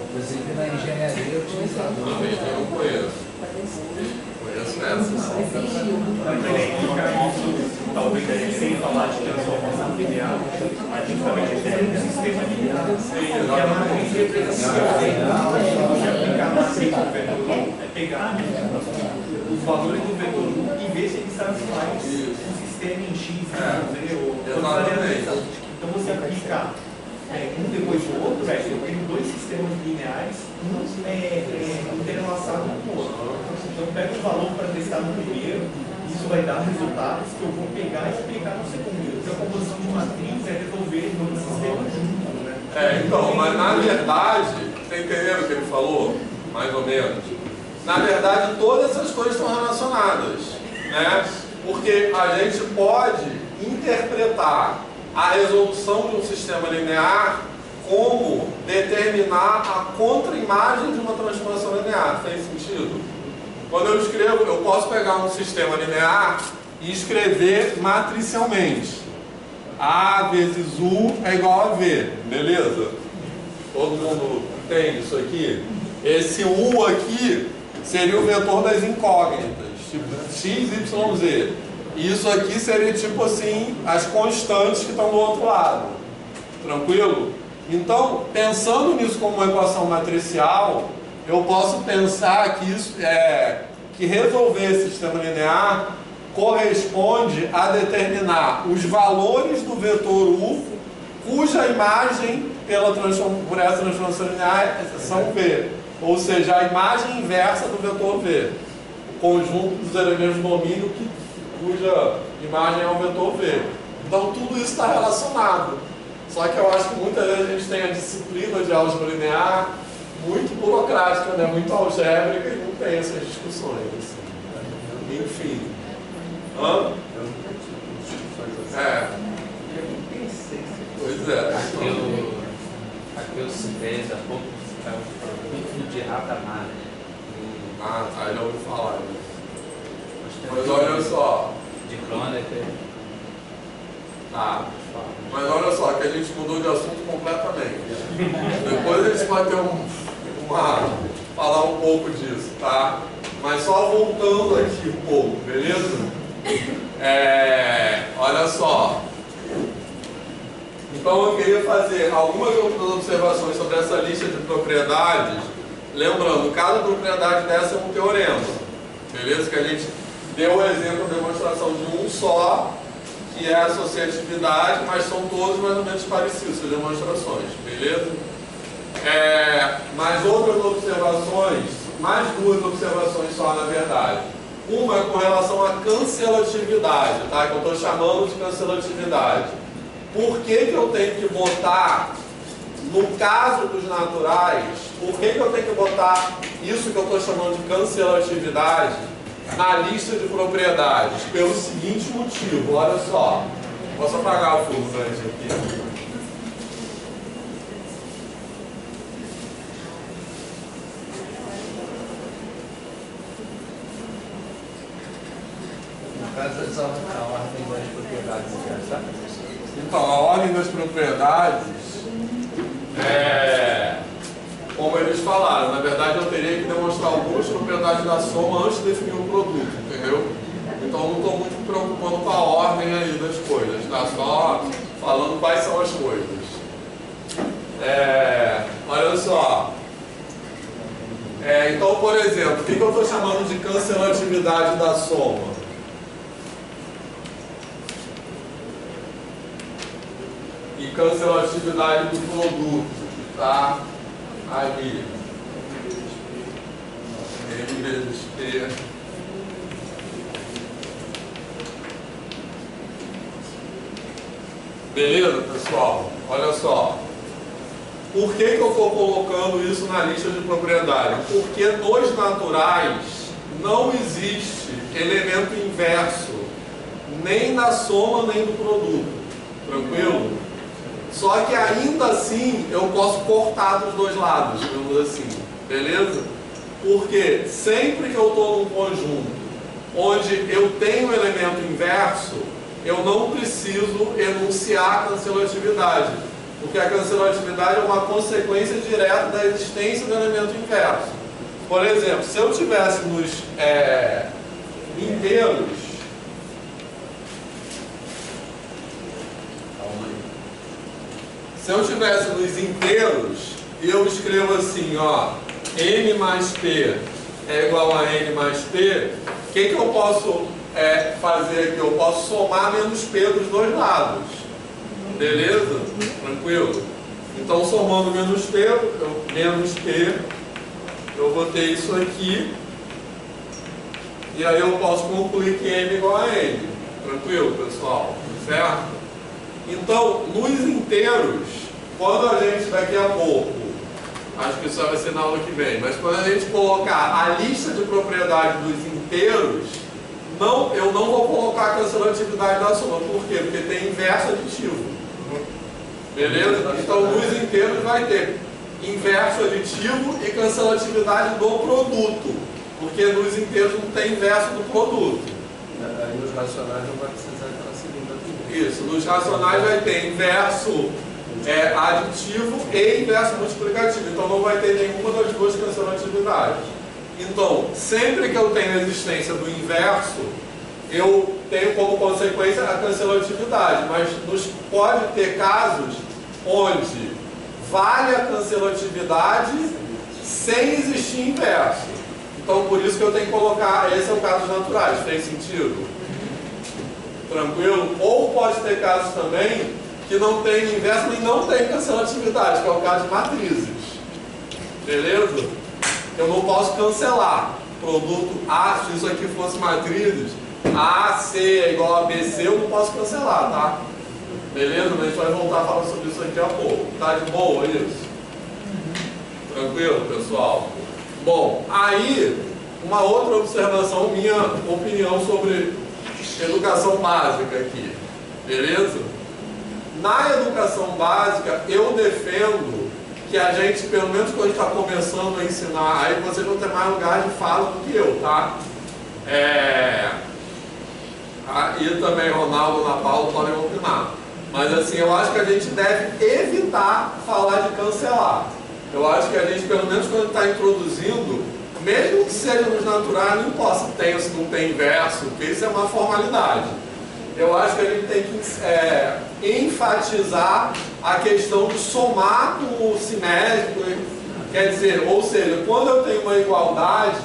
Inclusive na engenharia eu utilizava. Eu não conheço. Conheço essa. Talvez a gente sem falar de transformação linear, mas justamente um sistema linear. E a matriz referencial de aplicar a matriz do vetor é pegar os valores do vetor 1 e ver se eles satisfazem um sistema em X, ou variação. Então você aplica um depois do outro, eu tenho dois sistemas lineares, um interlaçado com o outro. Então eu pego o valor para testar no primeiro, isso vai dar resultados que eu vou pegar e aplicar no segundo. Então a composição de matriz é resolver dois sistemas juntos, né? Então, mas na verdade, você entendeu o que ele falou? Mais ou menos. Na verdade, todas essas coisas estão relacionadas, né? Porque a gente pode interpretar a resolução de um sistema linear como determinar a contra-imagem de uma transformação linear. Fez sentido? Quando eu escrevo, eu posso pegar um sistema linear e escrever matricialmente. A vezes U é igual a V, beleza? Todo mundo entende isso aqui? Esse U aqui seria o vetor das incógnitas, tipo X, Y, Z. E isso aqui seria tipo assim, as constantes que estão do outro lado. Tranquilo? Então, pensando nisso como uma equação matricial, eu posso pensar que isso que resolver esse sistema linear corresponde a determinar os valores do vetor U, cuja imagem por essa transformação linear são V. Ou seja, a imagem inversa do vetor V. O conjunto dos elementos do domínio cuja imagem é o vetor V. Então tudo isso está relacionado. Só que eu acho que muitas vezes a gente tem a disciplina de álgebra linear muito burocrática, né? Muito algébrica e não tem essas discussões. Assim. Enfim. Pois é. Aqui eu citei há pouco o produto de Hadamard. Já ouvi falar. Né? Mas olha só. De Kronecker. Mas olha só, que a gente mudou de assunto completamente. Depois a gente vai ter falar um pouco disso, tá? Mas só voltando aqui um pouco, beleza? Olha só. Então eu queria fazer algumas outras observações sobre essa lista de propriedades, lembrando, cada propriedade dessa é um teorema, beleza? Que a gente deu o exemplo, a demonstração de um só, que é a associatividade, mas são todos mais ou menos parecidos, as demonstrações, beleza? Mais outras observações, mais duas observações só na verdade. Uma é com relação à cancelatividade, tá? Que eu estou chamando de cancelatividade. Por que eu tenho que botar, no caso dos naturais, por que eu tenho que botar isso que eu estou chamando de cancelatividade na lista de propriedades? Pelo seguinte motivo, olha só. Posso apagar o fluxante aqui? No caso, a ordem das propriedades, tá? Então, a ordem das propriedades, como eles falaram, na verdade eu teria que demonstrar algumas propriedades da soma antes de definir o produto, entendeu? Então eu não estou muito preocupando com a ordem aí das coisas, tá? Só falando quais são as coisas. Olha só. Então, por exemplo, o que eu estou chamando de cancelatividade da soma? E cancelatividade do produto, tá? Ali. M vezes P. Beleza, pessoal? Olha só. Por que eu estou colocando isso na lista de propriedade? Porque nos naturais não existe elemento inverso, nem na soma, nem do produto. Tranquilo? Só que ainda assim eu posso cortar dos dois lados, digamos assim, beleza? Porque sempre que eu estou num conjunto onde eu tenho elemento inverso, eu não preciso enunciar a cancelatividade, porque a cancelatividade é uma consequência direta da existência do elemento inverso. Por exemplo, se eu tivesse nos inteiros, se eu tivesse nos inteiros e eu escrevo assim, ó, n mais p é igual a n mais p, o que eu posso fazer aqui? Eu posso somar menos p dos dois lados. Beleza? Tranquilo? Então, somando menos p, eu botei isso aqui, e aí eu posso concluir que m é igual a n. Tranquilo, pessoal? Certo? Então, nos inteiros, quando a gente daqui a pouco, acho que isso vai ser na aula que vem, mas quando a gente colocar a lista de propriedades dos inteiros, eu não vou colocar a cancelatividade da soma. Por quê? Porque tem inverso aditivo. Beleza? Então, nos inteiros vai ter inverso aditivo e cancelatividade do produto, porque nos inteiros não tem inverso do produto. Aí nos racionais não vai precisar aquela segunda também. Isso, nos racionais vai ter inverso aditivo e inverso multiplicativo, então não vai ter nenhuma das duas cancelatividades. Então, sempre que eu tenho a existência do inverso, eu tenho como consequência a cancelatividade, mas pode ter casos onde vale a cancelatividade sem existir inverso. Então, por isso que eu tenho que colocar, esse é o caso dos naturais, fez sentido? Tranquilo? Ou pode ter casos também que não tem inverso e não tem cancelatividade, que é o caso de matrizes. Beleza? Eu não posso cancelar. Produto A, se isso aqui fosse matrizes, A, C é igual a BC, eu não posso cancelar, tá? Beleza? Mas a gente vai voltar a falar sobre isso aqui a pouco. Tá de boa isso? Tranquilo, pessoal? Bom, aí, uma outra observação, minha opinião sobre educação básica aqui. Beleza? Na educação básica, eu defendo que a gente, pelo menos quando a gente está começando a ensinar, aí vocês vão ter mais lugar de fala do que eu, tá? E também Ronaldo e Ana Paula podem opinar. Mas assim, eu acho que a gente deve evitar falar de cancelar. Eu acho que a gente, pelo menos quando está introduzindo, mesmo que seja nos naturais, não importa se tem ou se não tem inverso, porque isso é uma formalidade. Eu acho que a gente tem que enfatizar a questão de somar com o simétrico Quer dizer, ou seja, quando eu tenho uma igualdade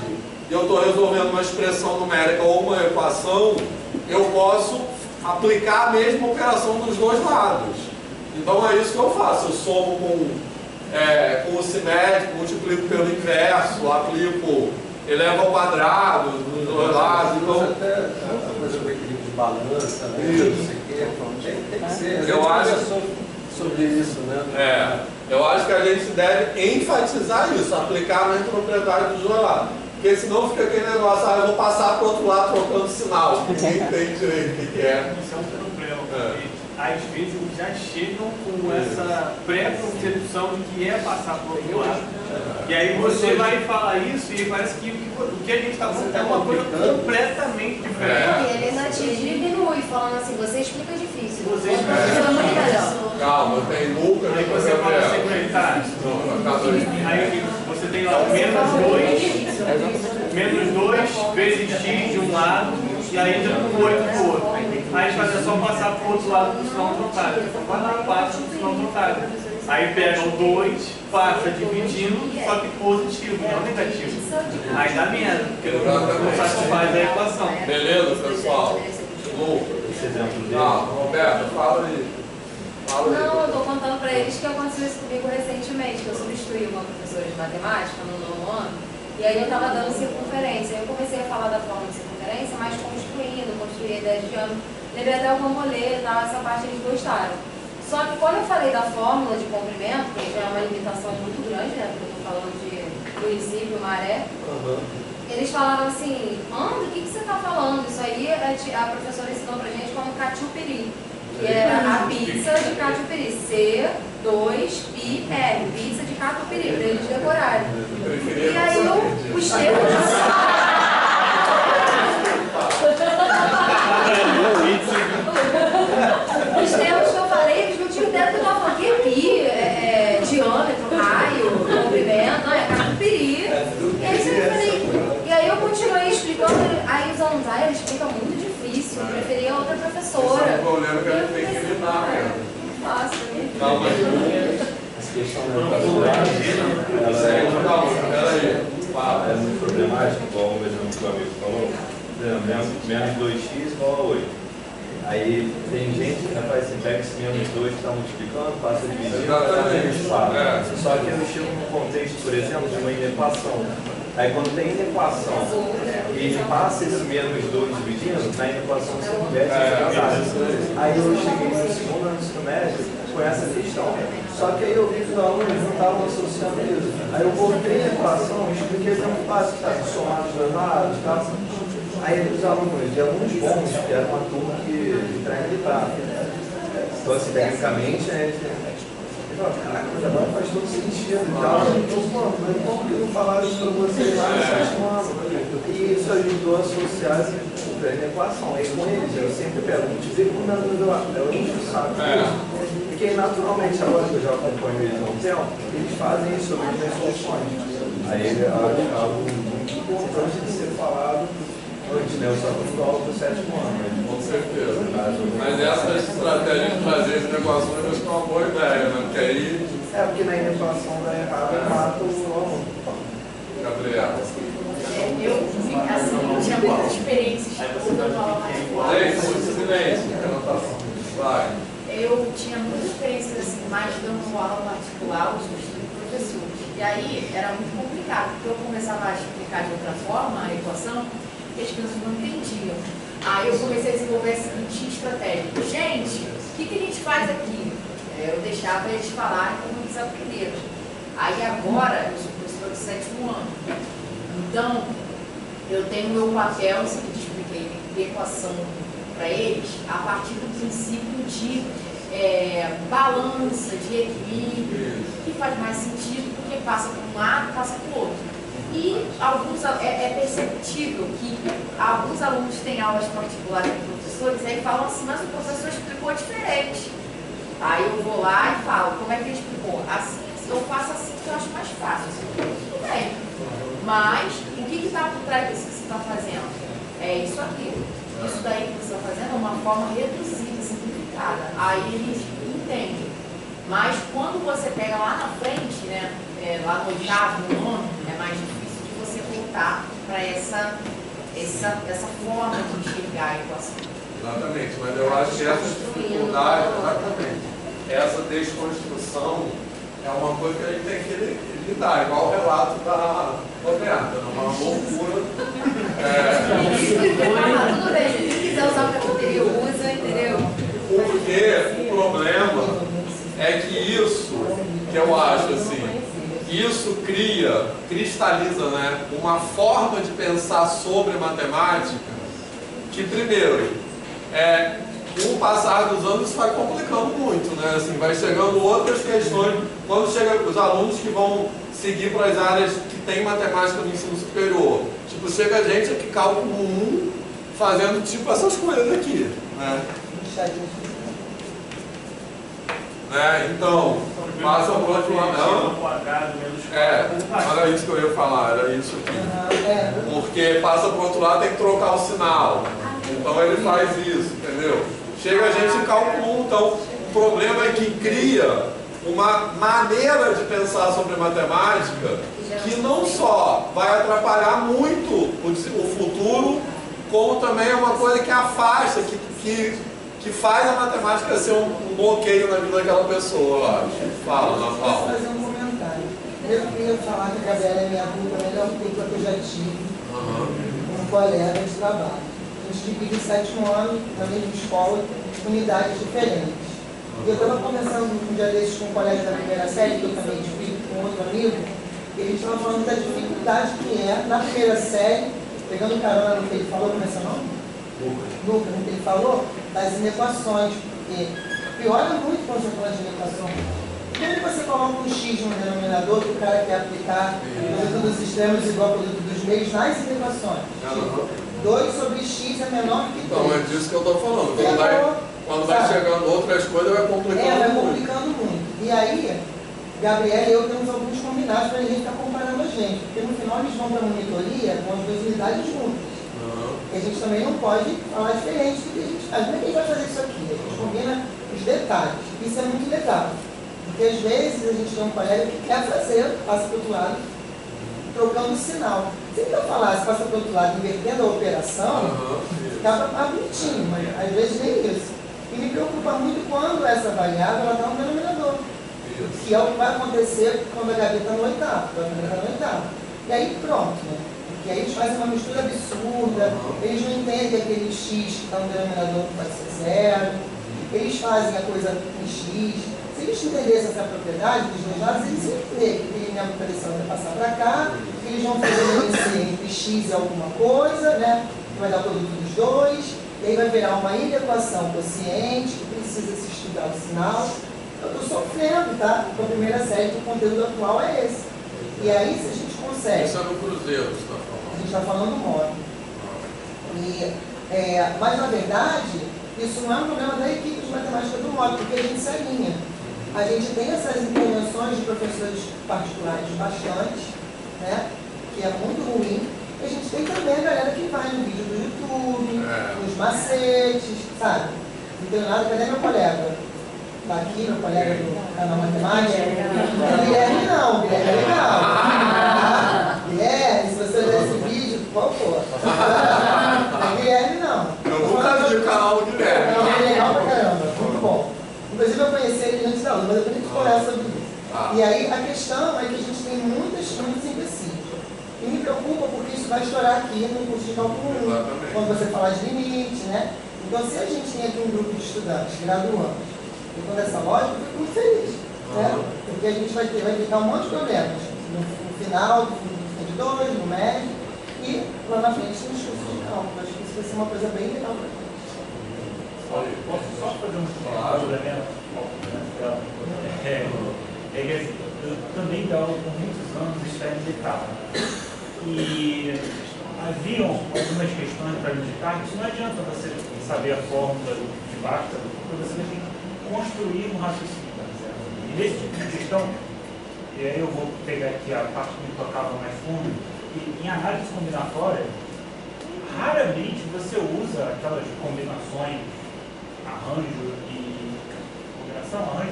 e eu estou resolvendo uma expressão numérica ou uma equação, eu posso aplicar a mesma operação dos dois lados. Então é isso que eu faço. Eu somo com o simétrico, multiplico pelo inverso, aplico, elevo ao quadrado dos dois lados. Então, até a coisa do equilíbrio de balança, né? Não sei o quê. Tem que ser. Eu acho sobre isso, né? Eu acho que a gente deve enfatizar isso, aplicar na propriedade dos dois lados. Porque senão fica aquele negócio, eu vou passar para o outro lado trocando sinal. Ninguém entende direito o que é. Isso é um problema, porque às vezes eles já chegam com essa pré-concepção de que é passar para o outro lado. E aí você vai falar isso e parece que o que a gente está falando é uma coisa completamente diferente. E ele ainda te diminui, falando assim, você explica difícil. Você explica muito melhor. Calma, tem Lucas. Aí você fala assim para ele, tá? Aí você tem lá menos 2 vezes x de um lado e aí entra com 8 do outro. Aí faz só passar para o outro lado do sinal trocado. Então vai lá, passa do sinal trocado. Aí pega o 2, passa dividindo, só que positivo, não negativo. Aí dá menos, porque não satisfaz a equação. Beleza, pessoal? Lucas. Roberto, fala aí. Não, eu estou contando para eles que aconteceu isso comigo recentemente, que eu substituí uma professora de matemática no nono ano, e aí eu estava dando circunferência. Eu comecei a falar da forma de circunferência, mas construir a ideia de diâmetro. Levei até o Camolê e tal, essa parte eles gostaram. Só que quando eu falei da fórmula de comprimento, que já é uma limitação muito grande, né, porque eu estou falando de princípio, maré, eles falaram assim, o que você está falando? Isso aí a professora ensinou pra gente como cachupiri, que era a pizza de cachupiri, C2PR, pizza de cachupiri, para eles decorarem. E aí os termos... Os termos que eu falei, eles não tinham ideia do que eu estava falando. Que pi, diâmetro, raio, comprimento, não, é cachupiri. E aí eu continuei explicando, aí os alunos, ele explica muito difícil, eu preferia outra professora. Esse é um problema que a gente tem que lidar, né? Fácil, né? Calma aí. Essa questão ela é muito problemática, igual o exemplo que o amigo falou, menos 2x igual a 8. Aí tem gente que faz assim, pega esse menos 2 que está multiplicando, passa a dividir, vai dar menos 4. Só que eu chego num contexto, por exemplo, de uma inequação. Aí quando tem inequação e passa esse menos 2 dividindo, na inequação se inverte essa casa. Aí eu cheguei no segundo ano do ensino médio com essa questão. Só que aí eu vi que os alunos não estavam associando isso. Aí eu voltei a equação e expliquei muito fácil, que está somado os dois lados, tá? Aí os alunos, de alunos bons, que era uma turma que tranquilizava. Então, assim, tecnicamente, caraca, mas agora faz todo sentido e tal. Então, mas como que não falaram isso para vocês lá no sétimo ano? E isso ajudou a associar essa equação. Aí com eles, eu sempre pergunto, dizer como é o não sabe disso. Porque naturalmente, agora que eu já acompanho eles há um tempo, eles fazem isso sobre as soluções. Aí é algo muito importante de ser falado. Né? Eu só estou aula do sétimo ano. Né? Com certeza. Mas essa estratégia de fazer as negociações acho que é uma boa ideia, né? Porque aí... porque na inequação da errada mata o aluno. Gabriela. Eu tinha muitas experiências quando eu falava mais forte. Silêncio. Vai. Eu tinha muitas experiências assim, mais dando aula particular, os professores. E aí era muito complicado, porque eu começava a explicar de outra forma a equação, e as crianças não entendiam. Aí eu comecei a desenvolver a seguinte estratégia. Gente, o que a gente faz aqui? Eu deixava eles falarem como eles aprenderam. Aí agora, eu sou professora de sétimo ano. Então, eu tenho o meu papel, eu sempre expliquei, de equação para eles, a partir do princípio de balança, de equilíbrio, que faz mais sentido, porque passa por um lado, passa por outro. E é perceptível que alguns alunos têm aulas particulares com professores e aí falam assim, mas o professor explicou diferente. Aí eu vou lá e falo, como é que ele explicou? Assim, eu faço assim que eu acho mais fácil. Tudo bem. Mas o que está por trás disso que você está fazendo? É isso aqui. Isso daí que você está fazendo é uma forma reduzida, simplificada. Aí eles entendem. Mas quando você pega lá na frente, né, lá no oitavo, no nono, é mais difícil de você voltar para essa forma de enxergar a equação. Exatamente, mas eu acho que essa dificuldade, exatamente, essa desconstrução é uma coisa que a gente tem que lidar, igual o relato da Roberta, uma loucura. Tudo bem, se quiser usar o cafeteria, usa, entendeu? Porque o problema é que isso, que eu acho assim, isso cristaliza, né, uma forma de pensar sobre matemática que, primeiro, com o passar dos anos isso vai complicando muito, né? Assim, vai chegando outras questões. Quando chega os alunos que vão seguir para as áreas que tem matemática no ensino superior, tipo, chega gente aqui, cálculo 1, fazendo tipo essas coisas aqui, né? Então, passa para o outro lado. Era isso que eu ia falar, era isso aqui. Porque passa para o outro lado, tem que trocar o sinal. Então ele faz isso, entendeu? Chega a gente em cálculo 1, então o problema é que cria uma maneira de pensar sobre matemática que não só vai atrapalhar muito o futuro, como também é uma coisa que afasta, que faz a matemática ser um bloqueio na vida daquela pessoa, eu acho. Fala, Ana Paula. Posso fazer um comentário? Eu queria falar que a Gabriela é minha aluna, a melhor dupla que eu já tive, um colega de trabalho. A gente divide 7 anos na mesma escola, unidades diferentes. E eu estava conversando um dia desses com um colega da primeira série, que eu também dividi com outro amigo, e a gente estava falando da dificuldade que é, na primeira série, pegando carona no que ele falou, como é seu nome? Lucas, no que ele falou, das inequações, porque piora muito quando você fala de inequação. Quando você coloca um X no denominador, que o cara quer aplicar o produto dos extremos igual ao produto dos meios nas inequações. 2 sobre X é menor que 3. Então, é disso que eu estou falando. Quando vai chegando outras coisas, vai complicando muito. Vai complicando muito. E aí, Gabriela e eu temos alguns combinados para a gente estar comparando a gente. Porque no final eles vão para a monitoria com as 2 unidades juntas. E a gente também não pode falar diferente do que a gente faz. Como é que a gente vai fazer isso aqui? A gente combina os detalhes. Isso é muito legal. Porque às vezes a gente tem um colega que quer fazer, passa para o outro lado, trocando o sinal. Se ele não falasse, passa para o outro lado, invertendo a operação, ficava bonitinho, mas às vezes nem isso. E me preocupa muito quando essa variável está no denominador. Que é o que vai acontecer quando a Gabi está no oitavo, quando a Gabi está no oitavo. E aí pronto, né? Porque aí eles fazem uma mistura absurda, eles não entendem que aquele X que está no denominador pode ser 0, eles fazem a coisa em X. Se eles entendessem essa propriedade dos dois lados, eles iam entender que tem minha operação vai passar para cá, que eles vão fazer entre X e alguma coisa, né? Que vai dar o produto dos dois, e aí vai virar uma inequação quociente, que precisa se estudar o sinal. Eu estou sofrendo, tá? Com a primeira série, que o conteúdo atual é esse. E aí, se a gente consegue... Isso é no Cruzeiro, você está falando. A gente está falando modo. Mas, na verdade, isso não é um problema da equipe de matemática do modo, porque a gente se alinha. A gente tem essas intervenções de professores particulares bastante, né? Que é muito ruim. E a gente tem também a galera que vai no vídeo do YouTube, nos macetes, sabe? Não tenho nada, cadê meu colega? Está aqui, meu colega do canal Matemática. Guilherme não, Guilherme é legal. Guilherme, se você ver esse vídeo, por favor. Guilherme não. Eu nunca vi o canal do Guilherme. Não, é legal pra caramba, muito bom. Inclusive eu conheci ele antes da aula, mas depois a gente conversa sobre isso. E aí a questão é que a gente tem muitos empecilhos. E me preocupa porque isso vai estourar aqui no curso de cálculo 1, quando você falar de limite, né? Então se a gente tem aqui um grupo de estudantes graduandos, e com essa lógica, eu fico muito feliz, né? Porque a gente vai evitar um monte de problemas no final, no de 2, no médio, e lá na frente nos cursos de cálculo. Acho que isso vai ser uma coisa bem legal para a gente. Posso só fazer um complemento? Eu também dou por muitos anos externo de carro. E haviam algumas questões para indicar que não adianta você saber a fórmula de basta, porque você tem que construir um raciocínio. E nesse tipo de questão, e aí eu vou pegar aqui a parte que me tocava mais fundo, e em análise combinatória, raramente você usa aquelas combinações, arranjo e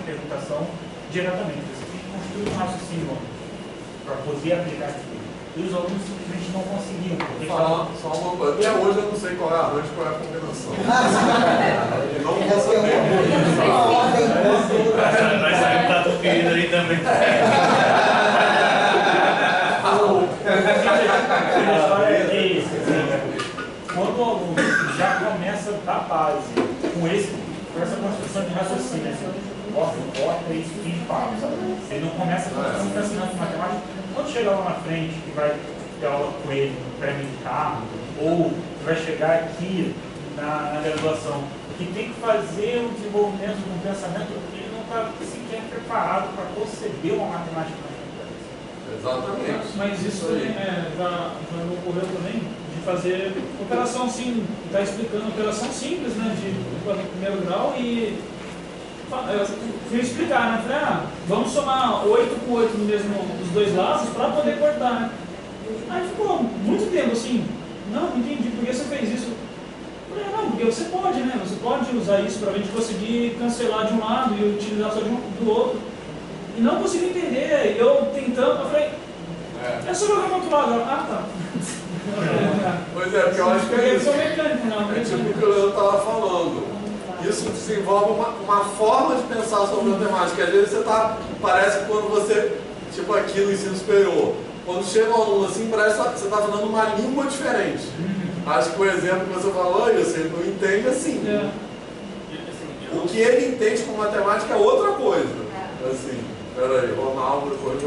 permutação diretamente. Você tem que construir um raciocínio para poder aplicar aquilo. E os alunos simplesmente não conseguiam. Só uma coisa, até hoje eu não sei qual é a arranjo e qual é a combinação. Não vou saber. Vai sair um prato filho aí também. A história é isso. Quando o aluno já começa da base com essa construção de raciocínio, assim, corta isso fim de papo, sabe? Ele não começa com um ensinando matemática. Quando chegar lá na frente, que vai ter aula com ele no pré-militar, ou que vai chegar aqui na graduação, que tem que fazer um desenvolvimento de um pensamento, ele não está sequer preparado para conceber uma matemática mais complexa. Exatamente. Mas isso já me ocorreu também, de fazer operação assim, está explicando operação simples, né, de primeiro grau, e eu fui explicar, né, falei, vamos somar 8 com 8 no mesmo, dos dois lados para poder cortar, né. Aí ficou muito tempo assim, não entendi, por que você fez isso? Eu falei, não, porque você pode, né, você pode usar isso para a gente conseguir cancelar de um lado e utilizar só do outro. E não consegui entender, eu tentando, eu falei, é só jogar para outro lado. Tá. Pois é, porque eu acho que é isso. Mecânico, não. É tipo o que o Leandro estava falando. Isso desenvolve uma forma de pensar sobre matemática. Às vezes parece que quando você, tipo aqui no ensino superior, quando chega um aluno assim, parece que você está falando uma língua diferente. Acho que o exemplo que você falou, você não entende assim. O que ele entende com matemática é outra coisa. Assim, peraí, Ronaldo, depois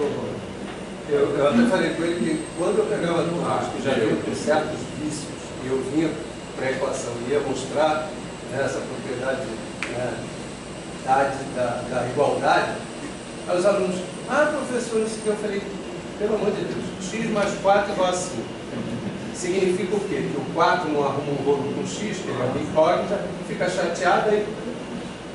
eu até falei com ele que quando eu pegava turmas que já vinham com certos vícios e eu vinha para a equação e ia mostrar essa propriedade da igualdade, aí os alunos, professor, isso que eu falei, pelo amor de Deus, x mais 4 igual a 5. Significa o quê? Que o 4 não arruma um rolo com x, que ele é uma incógnita, fica chateado, aí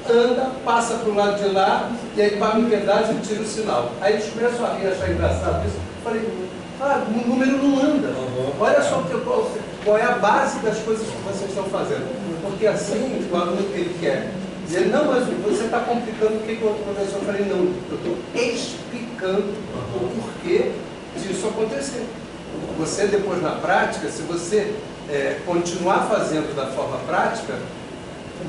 anda, passa para o lado de lá, e aí paga um pedágio e tira o sinal. Aí eles começam a rir, achar engraçado isso. Eu falei, o número não anda. Olha só qual é a base das coisas que vocês estão fazendo. Porque assim, o aluno que ele quer dizer, não, mas você está complicando o que o professor. Eu falei, não, eu estou explicando o porquê disso acontecer. Você, depois na prática, se você continuar fazendo da forma prática,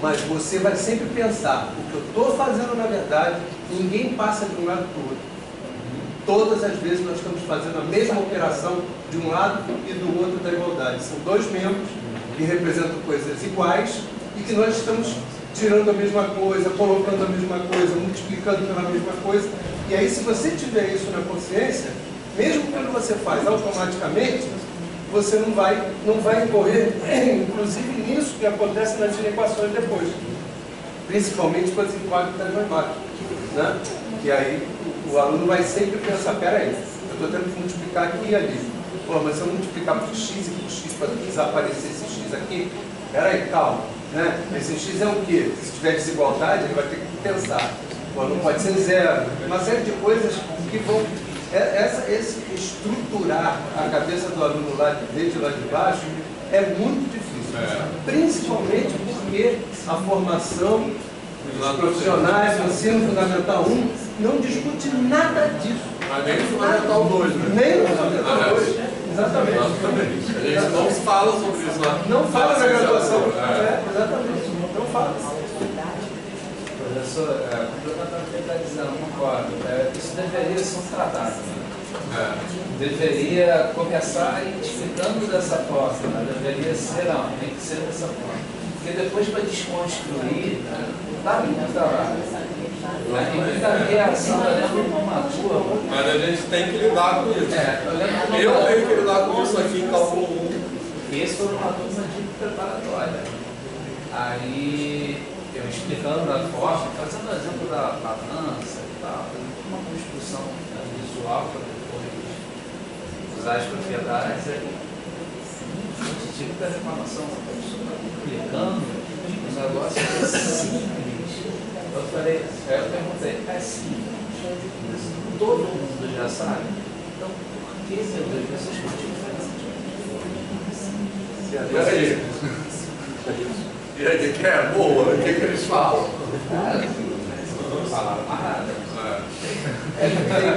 mas você vai sempre pensar, o que eu estou fazendo na verdade, ninguém passa de um lado para o outro. Todas as vezes nós estamos fazendo a mesma operação de um lado e do outro da igualdade. São dois membros que representam coisas iguais e que nós estamos tirando a mesma coisa, colocando a mesma coisa, multiplicando pela mesma coisa. E aí, se você tiver isso na consciência, mesmo quando você faz automaticamente, você não vai incorrer, inclusive nisso que acontece nas inequações depois, principalmente com as incógnitas matemáticas, né? Que aí o aluno vai sempre pensar, peraí, eu estou tendo que multiplicar aqui e ali, mas se eu multiplicar por x e por x para desaparecer esse x aqui, peraí, calma, né? Esse x é o quê? Se tiver desigualdade, ele vai ter que pensar, não pode ser zero, uma série de coisas que vão... Esse estruturar a cabeça do aluno desde lá de baixo é muito difícil, principalmente porque a formação dos profissionais do ensino fundamental 1 não discute nada disso. Mas nem no fundamental 2, né? Nem no fundamental 2, exatamente. A gente não fala sobre isso lá. Não fala na graduação, exatamente, não fala. Professor, complementando o que ele está dizendo, concordo. Isso deveria ser um tratado. Né? Deveria começar explicando dessa forma. Né? Deveria ser, não, tem que ser dessa forma. Porque depois, para desconstruir, dá muito trabalho. Tem muita reação dentro de uma turma. Mas a gente tem que lidar com isso. Eu tenho que lidar com isso aqui em cálculo 1. Esse foi uma turma de preparatória. Aí, eu explicando da forma, fazendo o exemplo da balança e tal, uma construção visual para depois usar as propriedades. A gente tive que ter reclamação, a pessoa explicando, o negócio é simples. Eu falei, eu perguntei, é simples? Todo mundo já sabe. Então, por que, meu Deus, vocês continuam fazendo isso? E aí, que é boa, o que eles falam? Falaram mais nada.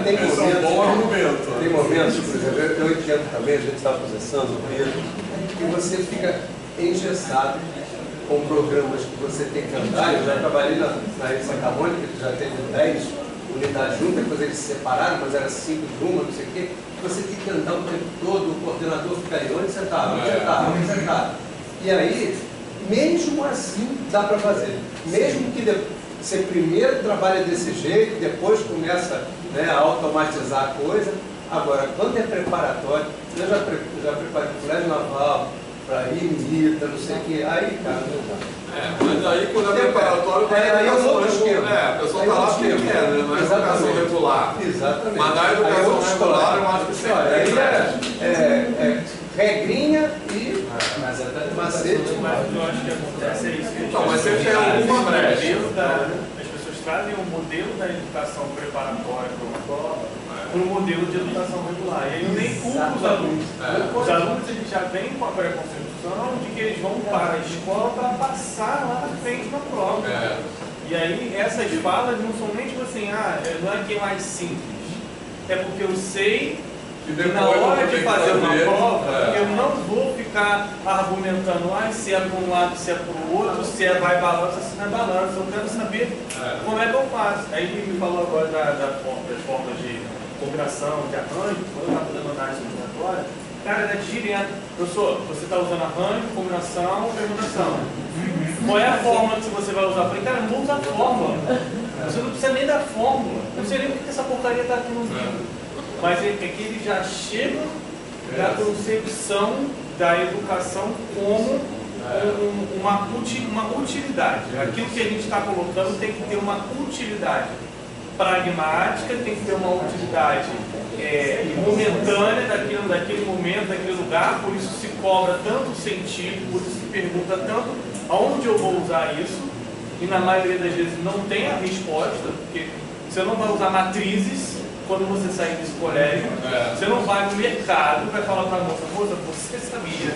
Tem Esse é um bom argumento. Tem momentos, por exemplo, eu entendo também, a gente está conversando, Pedro, que você fica engessado com programas que você tem que andar. Eu já trabalhei na Santa Mônica, que já teve 10 unidades juntas, depois eles se separaram, mas era 5 de uma, não sei o quê. Você tem que andar o tempo todo, o coordenador fica aí, onde você está? Onde você está? Onde você está? E aí, mesmo assim, dá para fazer. Mesmo que você primeiro trabalha desse jeito, depois começa, né, a automatizar a coisa. Agora, quando é preparatório, eu já preparei o colégio naval, para ir, milita, não sei o que, aí, cara, não dá. Mas aí quando é preparatório, aí é outro esquema. A pessoa está lá porque quer, né? Não é educação regular. Exatamente. Mas na educação regular, eu acho que sempre é regrinha e macete. Mas eu acho que acontece isso. Então, mas sempre tem alguma brecha. As pessoas trazem o modelo da educação preparatória para o modelo de educação regular. E aí eu nem culpo os alunos. Os alunos, a gente já vem com a preconcepção de que eles vão para a escola para passar lá na frente na prova. E aí essas falas não são nem tipo assim, não é que é mais simples. É porque eu sei que na hora de fazer uma prova, eu não vou ficar argumentando se é para um lado, se é para o outro, se é vai balança, se não é balança. Eu quero saber como é que eu faço. Aí ele me falou agora das formas de combinação, de arranjo, quando eu estava fazendo análise combinatória, cara, era direto. Professor, você está usando arranjo, combinação, permutação. Qual é a fórmula que você vai usar? Eu falei, cara, não vou usar fórmula. Você não precisa nem da fórmula. Eu não sei nem porque essa porcaria está aqui no livro. Mas é que eles já chegam da concepção da educação como uma utilidade. Aquilo que a gente está colocando tem que ter uma utilidade pragmática, tem que ter uma utilidade momentânea daquele momento, daquele lugar, por isso se cobra tanto sentido, por isso se pergunta tanto aonde eu vou usar isso, e na maioria das vezes não tem a resposta, porque você não vai usar matrizes quando você sair desse colégio, você não vai no mercado e vai falar para a moça, você sabia?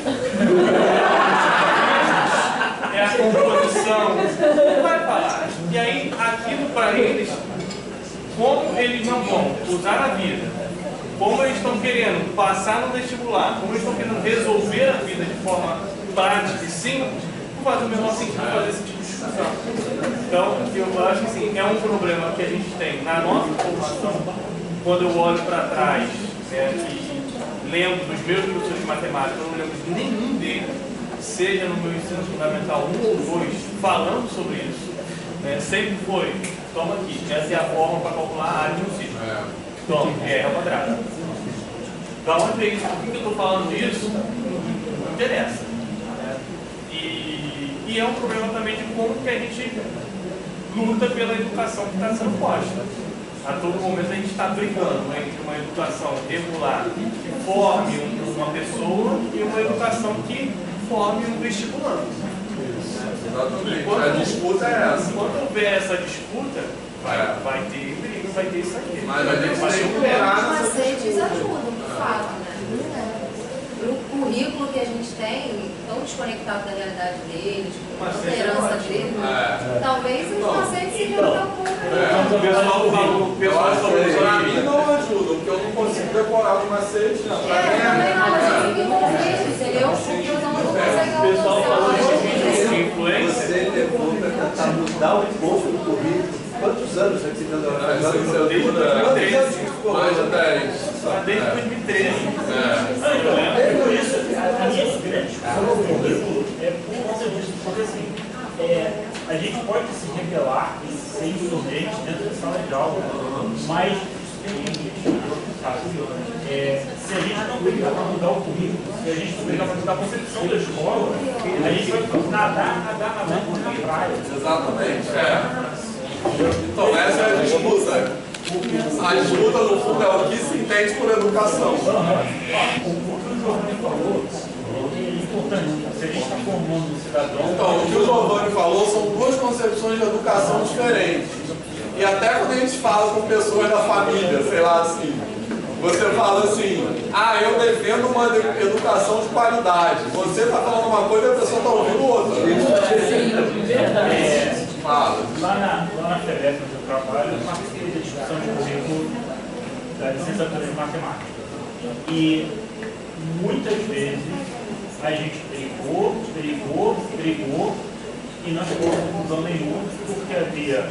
É a composição, não vai falar. E aí, aquilo para eles, como eles não vão usar na vida, como eles estão querendo passar no vestibular, como eles estão querendo resolver a vida de forma prática e simples, não faz o menor sentido fazer esse tipo de discussão. Então, eu acho que assim, é um problema que a gente tem na nossa formação, quando eu olho para trás e lembro dos meus professores de matemática, eu não lembro de nenhum deles, seja no meu ensino fundamental 1 ou 2, falando sobre isso. Sempre foi, toma aqui, essa é a forma para calcular a área de um círculo. Toma, é ao quadrado. Da onde é isso? Por que eu estou falando isso? Não interessa. E é um problema também de como que a gente luta pela educação que está sendo posta. A todo momento a gente está brigando entre uma educação regular que forme uma pessoa e uma educação que forme um vestibulando. Exatamente. A disputa é essa. Enquanto houver essa disputa, vai ter briga, vai ter isso aqui. Mas a gente vai superar. Os macetes ajudam, de fato, né? O currículo que a gente tem, tão desconectado da realidade deles, com a herança deles, talvez os macetes sejam tão pouco. O pessoal falou, pra mim não ajuda, porque eu não consigo decorar os macetes. Também não, mas eu fico envolvido, entendeu? Porque eu não consigo. O pessoal falou de influência. Você levou para tentar mudar um pouco do currículo. Quantos anos aqui dando a Desde 2013. Mais de 10. Desde 2013. Por isso, a minha grande currículo é por conta disso, porque assim, a gente pode se rebelar e ser insurgente dentro da sala de aula, mas isso tem limite, sabe? Se a gente não brigar para mudar o currículo, se a gente não brigar para mudar a concepção da escola, a gente vai nadar por praia. Exatamente, Então essa é a disputa. A disputa no fundo é o que se entende por educação. O que o Giovanni falou é importante. Se a gente está formando um cidadão... Então, o que o Giovanni falou são duas concepções de educação diferentes. E até quando a gente fala com pessoas da família, sei lá assim, você fala assim, eu defendo uma educação de qualidade. Você está falando uma coisa e a pessoa está ouvindo outra. Fala. Lá na FEBEP, onde eu trabalho, eu participei da discussão de currículo da licenciatura de matemática. E muitas vezes a gente brigou e não chegou a conclusão nenhuma, porque havia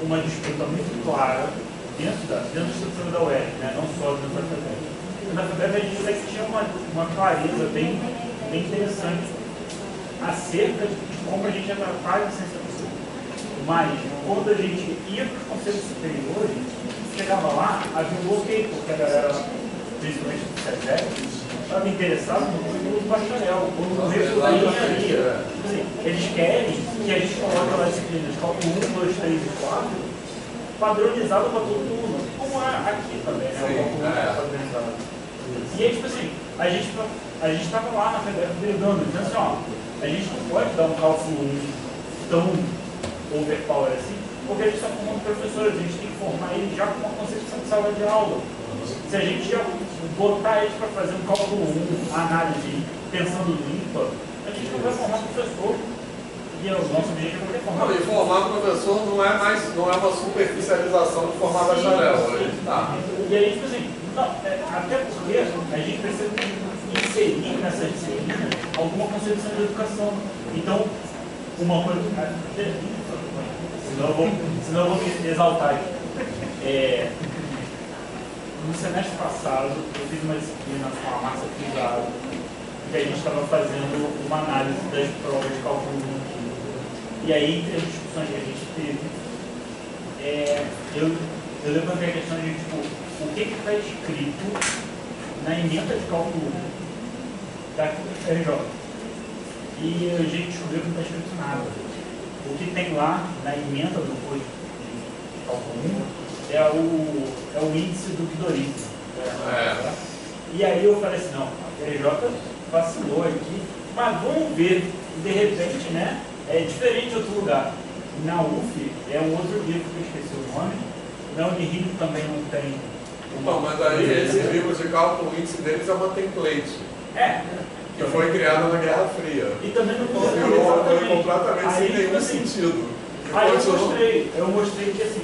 uma disputa muito clara dentro do sistema da UERJ, né? Não só dentro da FEBEP. Na FEBEP a gente até que tinha uma clareza bem interessante acerca de como a gente ia tratar a licenciatura. Mas quando a gente ia para os conselhos superiores, chegava lá, havia um bloqueio, porque a galera, principalmente do CETEC, estava interessado no currículo do bacharel, no currículo da engenharia. Assim, eles querem que a gente coloque lá disciplinas de cálculo 1, 2, 3 e 4, padronizado para todo mundo, como é aqui também, né? O cálculo padronizado. E aí, tipo assim, a gente estava lá na FEBEP brigando, dizendo assim, ó, a gente não pode dar um cálculo 1 tão overpower assim, porque a gente está formando professores, a gente tem que formar eles já com uma concepção de sala de aula. Se a gente já botar eles para fazer um cálculo 1, análise, pensando limpa, a gente não vai formar professor. E o nosso objetivo é formar. Não, e formar professor não é uma superficialização de formar bacharel. Tá. E aí, tipo assim, não, até porque a gente precisa inserir nessas disciplinas alguma concepção de educação. Então, uma coisa. Senão eu vou me exaltar aqui. No semestre passado, eu fiz uma disciplina com a Márcia Cruzado, que a gente estava fazendo uma análise das provas de cálculo 1 aqui. E aí, entre as discussões que a gente teve, eu levantei a questão de, tipo, o que está escrito na ementa de cálculo 1 da FRJ. E a gente descobriu que não está escrito nada. O que tem lá na ementa do curso de cálculo 1 é o índice do Guidorizo. E aí eu falei assim, não, a FRJ vacilou aqui, mas vamos ver, de repente, né, é diferente de outro lugar. Na UF é um outro livro que eu esqueci o nome, na Unirio também não tem. Não, mas aí esse livro de cálculo, o índice deles é uma template. Que foi criada na Guerra Fria. E também não foi completamente sem nenhum sentido. Aí eu mostrei que assim,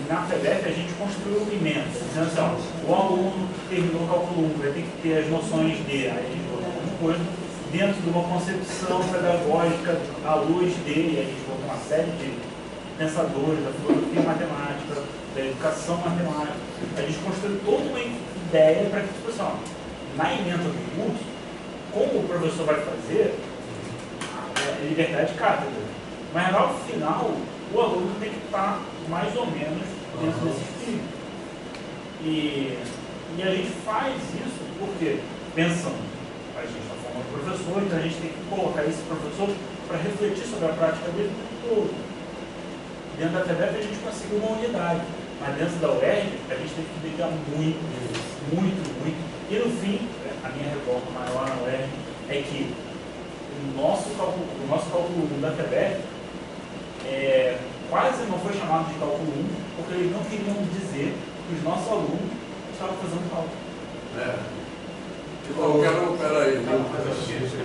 na FEBEP a gente construiu um imenso, dizendo assim, o aluno que terminou o cálculo 1 vai ter que ter as noções de, aí a gente botou um monte de coisa, dentro de uma concepção pedagógica à luz dele, a gente botou uma série de pensadores da filosofia matemática, da educação matemática. A gente construiu toda uma ideia para que, tipo assim, na ementa do curso, como o professor vai fazer, é liberdade de cátedra. Mas ao final, o aluno tem que estar mais ou menos dentro desse espírito. E a gente faz isso porque, pensando, a gente está formando professor, então a gente tem que colocar esse professor para refletir sobre a prática dele todo. Dentro da FEBEP a gente conseguiu uma unidade, mas dentro da UERJ a gente tem que brigar muito. E no fim, a minha revolta maior na UERJ é que o nosso cálculo 1 da FEBEP quase não foi chamado de cálculo 1, porque eles não queriam dizer que os nossos alunos estavam fazendo cálculo. Eu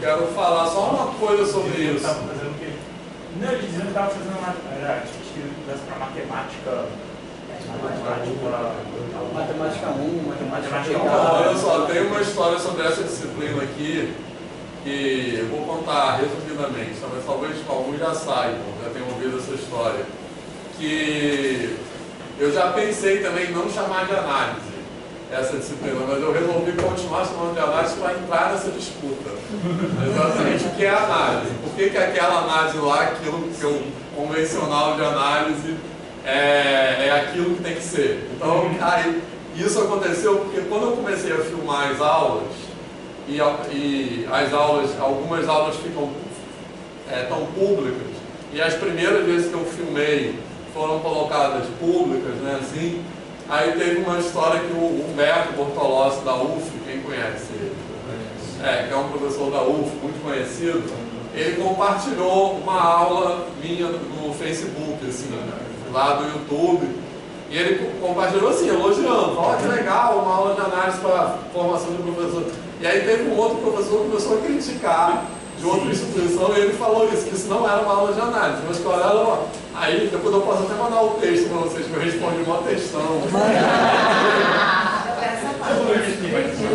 quero falar só uma coisa sobre isso. Não, eles diziam que estavam fazendo para matemática. Matemática 1, matemática 1. Olha só, tem uma história sobre essa disciplina aqui que eu vou contar resumidamente, mas talvez alguns já saibam, já tenham ouvido essa história. Que eu já pensei também em não chamar de análise essa disciplina, mas eu resolvi continuar chamando de análise para entrar nessa disputa. Exatamente o que é análise. Por que aquela análise lá, aquilo que o convencional de análise é aquilo que tem que ser. Então, aí, isso aconteceu porque quando eu comecei a filmar as aulas, e as aulas, algumas aulas ficam tão públicas, e as primeiras vezes que eu filmei foram colocadas públicas, né, assim, aí teve uma história que o Humberto Bortolossi da UF, quem conhece ele? Que é um professor da UF, muito conhecido, ele compartilhou uma aula minha no Facebook, assim, lá do YouTube, e ele compartilhou assim, elogiando, olha que legal, uma aula de análise para formação de professor. E aí teve um outro professor que começou a criticar de outra instituição e ele falou isso, que isso não era uma aula de análise, mas que era Aí depois eu posso até mandar o texto para vocês, que eu respondi uma textão.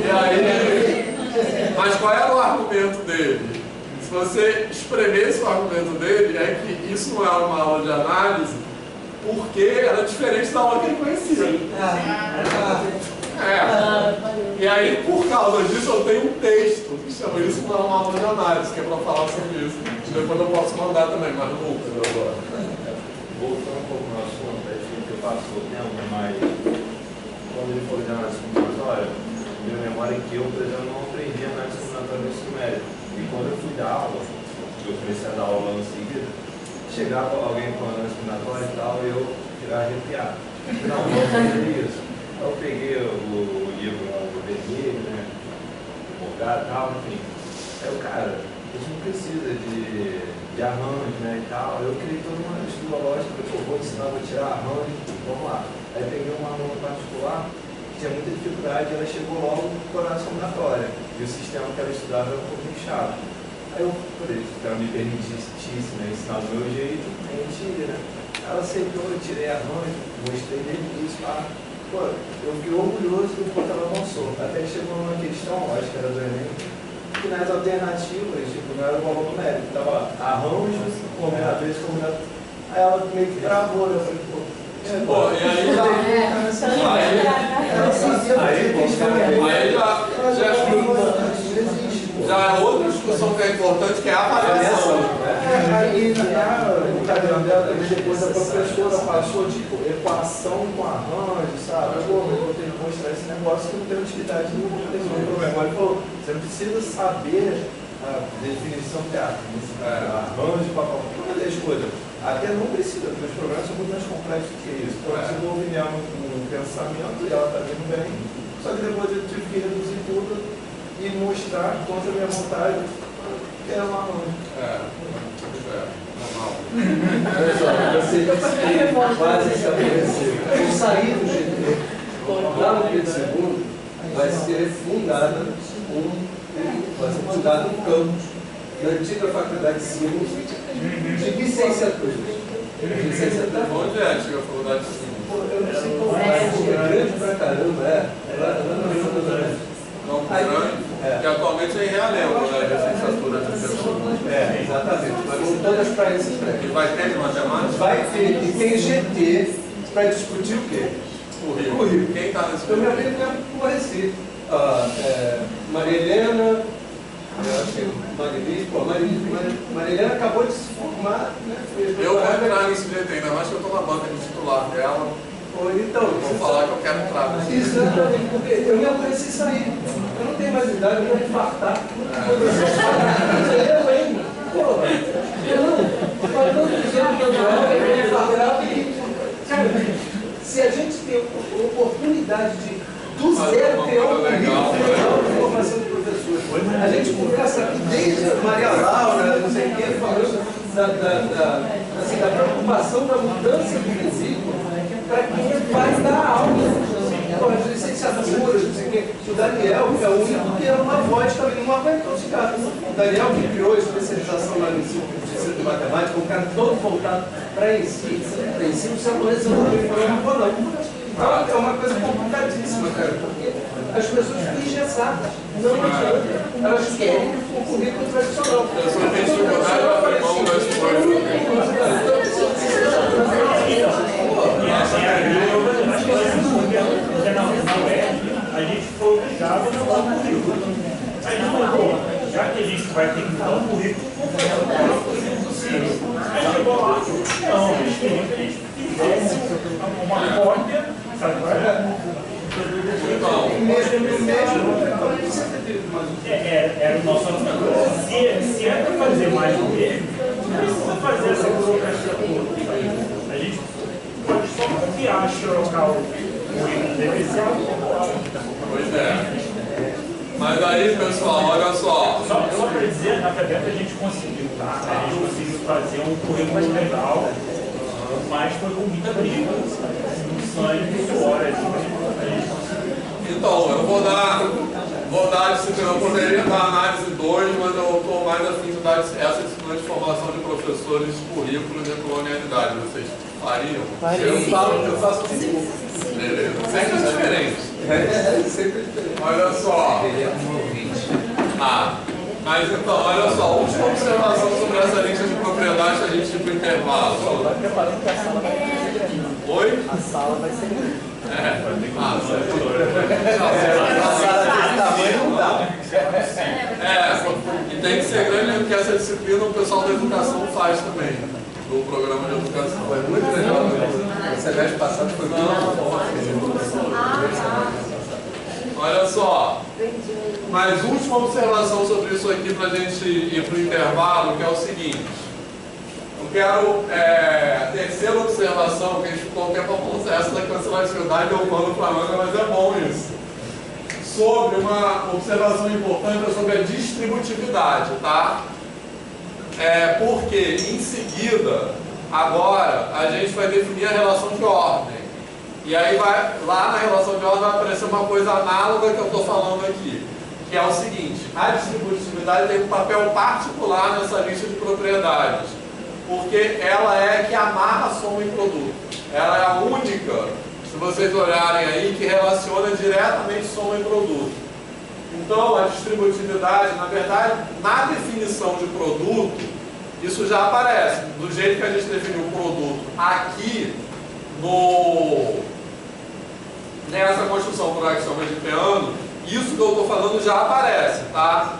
E aí, mas qual era o argumento dele? Se você espremesse o argumento dele, é que isso não é uma aula de análise, porque era diferente da aula que ele conhecia. E aí, por causa disso, eu tenho um texto que chama isso não é uma aula de análise, que é para falar sobre isso. Depois eu posso mandar também, mas não vou agora. Voltando um pouco no assunto, acho que passou o tempo, mas quando ele falou de análise combinatória, minha memória é que eu, por exemplo, não aprendi análise combinatória no ensino médio. E quando eu fui dar aula, eu comecei a dar aula em seguida, chegava alguém com análise combinatória e tal, e eu ficava arrepiado. Não, vou fazer isso. Aí eu peguei o livro lá do vermelho, né? Morgado e tal, enfim. Aí o cara, a gente não precisa de arranjo, né, e tal. Eu criei toda uma estrutura lógica, eu vou ensinar, vou tirar arranjo, vamos lá. Aí peguei uma aluna particular, que tinha muita dificuldade, ela chegou logo com a análise combinatória. E o sistema que ela estudava era um pouquinho chato. Aí eu falei, se ela me permitisse, né, ensinar do meu jeito, a gente ia, né. Ela aceitou, eu tirei arranjo, mostrei desde o início, pô, eu fiquei orgulhoso do quanto ela avançou. Até que chegou uma questão, acho que era do Enem, que nas alternativas, tipo, não era o valor numérico, estava arranjos, combinadores, combinadores. Aí ela meio que travou, eu falei, pô, e aí já é outra discussão que é importante, que é a avaliação. Aí o caderno dela também, depois a professora passou tipo equação com arranjo, sabe? Pô, mas eu vou ter que mostrar esse negócio que não tem utilidade, não tem nenhum problema. Ele falou, você não precisa saber a definição técnica, arranjo, papel, uma das coisas. Até não precisa, porque os programas são muito mais complexos que isso. Então eu desenvolvi mesmo um pensamento e ela está vindo bem. Só que depois eu tive que reduzir tudo e mostrar contra a minha vontade que era um arranjo. Normal. Olha só, você quase estabeleceu. Eu saí do GT, lá no Pedro II, vai ser fundada um campus na antiga faculdade de Sinos de licenciatura. Onde é a antiga faculdade de Sinos? Eu não sei qual é grande pra caramba, lá no Campo Grande, que atualmente é em Realengo, né? Licenciatura de pessoas. Exatamente, mas vão todas para esses prédios. E vai ter de matemática? Vai ter, e tem GT para discutir o quê? Currículo. Quem está nesse Eu me aplico por Recife. Maria Helena, eu acho que Maria Helena acabou de se formar, né? Eu vou entrar nesse GT, ainda mais que eu estou na banca de titular dela. Então, vou falar que eu quero entrar nesse GT. Exatamente, porque eu me aborreci isso aí. Eu não tenho mais idade, eu quero infartar. Eu, hein? Pô, faz tantos anos que eu quero infartar e... Se a gente tem a oportunidade de, do zero, criar um currículo legal de formação de professores, a gente conversa aqui desde Maria Laura, não sei quem, falando da preocupação da mudança do currículo para quem vai dar aula. As licenciaturas, não sei o quê. O Daniel, que é o único que era uma voz, também não aguentou esse cara. O Daniel, que criou a especialização lá no ensino de matemática, um cara todo voltado para ensino, os alunos não vou não. Então é uma coisa complicadíssima, cara, porque as pessoas ficam engessadas. Não adianta. Elas querem o currículo tradicional. Eu só tenho dificuldade de abrir mão das coisas. A gente foi obrigado a mudar o currículo. Aí não falou, já que a gente vai ter que mudar o currículo, vamos fazer o currículo possível. Aí chegou lá, não, eles queriam que a gente fizesse uma cópia, sabe? Era o nosso argumento. Se é para fazer mais do mesmo, não precisa fazer essa burocracia toda. A gente pode só copiar, xerocar o Pois é. Mas aí, pessoal, olha só. Só para dizer, na FEBEM a gente conseguiu, tá? A gente conseguiu fazer um currículo legal, mas foi com muita briga, no sangue, suor, a gente conseguiu. Então, eu vou vou dar a disciplina, eu poderia dar análise 2, mas eu estou mais a fim de dar essa disciplina de formação de professores de currículo de colonialidade. Vocês fariam? Eu faço assim. Beleza. Sempre é diferente. Sempre é diferente. Olha só. Mas então, olha só, última observação sobre essa lista de propriedades que a gente tipo intervalo. Vai preparando que a sala vai ser grande. Oi? A sala vai ser grande. A sala desse tamanho não dá. E tem que ser grande porque essa disciplina o pessoal da educação faz também, do programa de educação. Foi muito legal. O semestre passado foi muito bom. Olha só, mas última observação sobre isso aqui para a gente ir para o intervalo, que é o seguinte. Eu quero, a terceira observação, que a gente ficou um tempo a ponta, essa da cancelatividade é o pano para manga, mas é bom isso. Sobre uma observação importante sobre a distributividade, tá? Porque em seguida, agora, a gente vai definir a relação de ordem. E aí lá na relação de ordem vai aparecer uma coisa análoga que eu estou falando aqui, que é o seguinte: a distributividade tem um papel particular nessa lista de propriedades, porque ela é a que amarra soma e produto. Ela é a única, se vocês olharem aí, que relaciona diretamente soma e produto. Então, a distributividade, na verdade, na definição de produto, isso já aparece. Do jeito que a gente definiu o produto aqui, nessa construção por axioma de Peano, isso que eu estou falando já aparece, tá?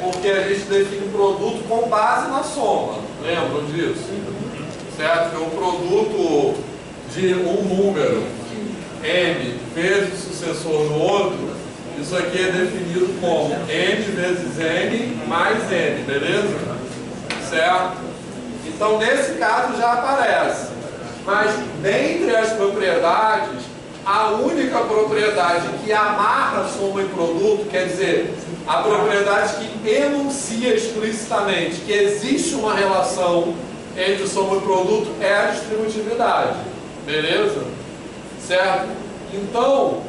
Porque a gente define o produto com base na soma. Lembram disso? Certo? Que o produto de um número m vezes o sucessor do outro, isso aqui é definido como m vezes n mais n, beleza? Certo? Então, nesse caso já aparece. Mas, dentre as propriedades, a única propriedade que amarra soma e produto, quer dizer, a propriedade que enuncia explicitamente que existe uma relação entre soma e produto é a distributividade. Beleza? Certo? Então,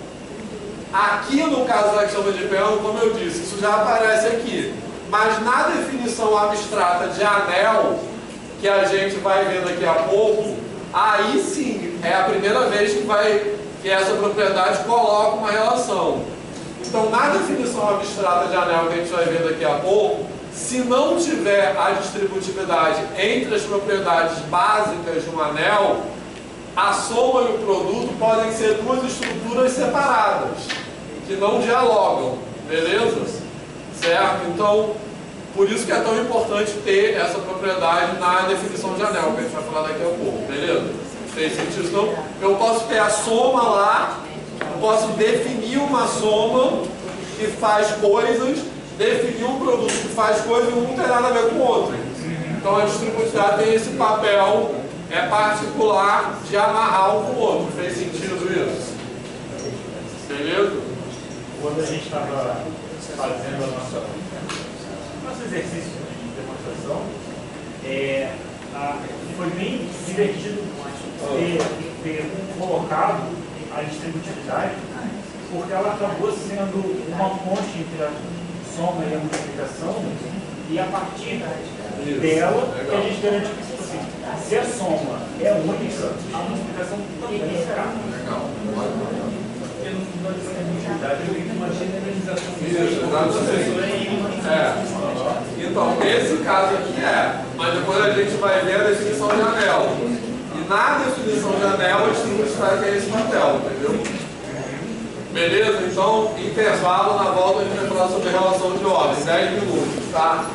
aqui no caso da axioma de Peano, como eu disse, isso já aparece aqui. Mas na definição abstrata de anel, que a gente vai ver daqui a pouco, aí sim é a primeira vez que essa propriedade coloca uma relação. Então, na definição abstrata de anel que a gente vai ver daqui a pouco, se não tiver a distributividade entre as propriedades básicas de um anel, a soma e o produto podem ser duas estruturas separadas, que não dialogam, beleza? Certo? Então, por isso que é tão importante ter essa propriedade na definição de anel, que a gente vai falar daqui a pouco, beleza? Fez sentido? Então, eu posso ter a soma lá, eu posso definir uma soma que faz coisas, definir um produto que faz coisas e um não tem nada a ver com o outro. Então, a distributividade tem esse papel particular de amarrar um com o outro. Fez sentido isso? Beleza? Quando a gente estava fazendo nosso exercício de demonstração, foi bem divertido ter colocado a distributividade, porque ela acabou sendo uma ponte entre a soma e a multiplicação, e a partir dela que a gente garante que, tipo assim, se a soma é única, a multiplicação também será. Legal. Porque no final de distributividade eu tenho uma generalização. Então, esse caso aqui mas depois a gente vai ver a definição de anel. E na definição de anel, a distributividade tem esse papel, entendeu? Beleza? Então, intervalo, na volta a gente vai falar sobre relação de ordem. 10 minutos, tá?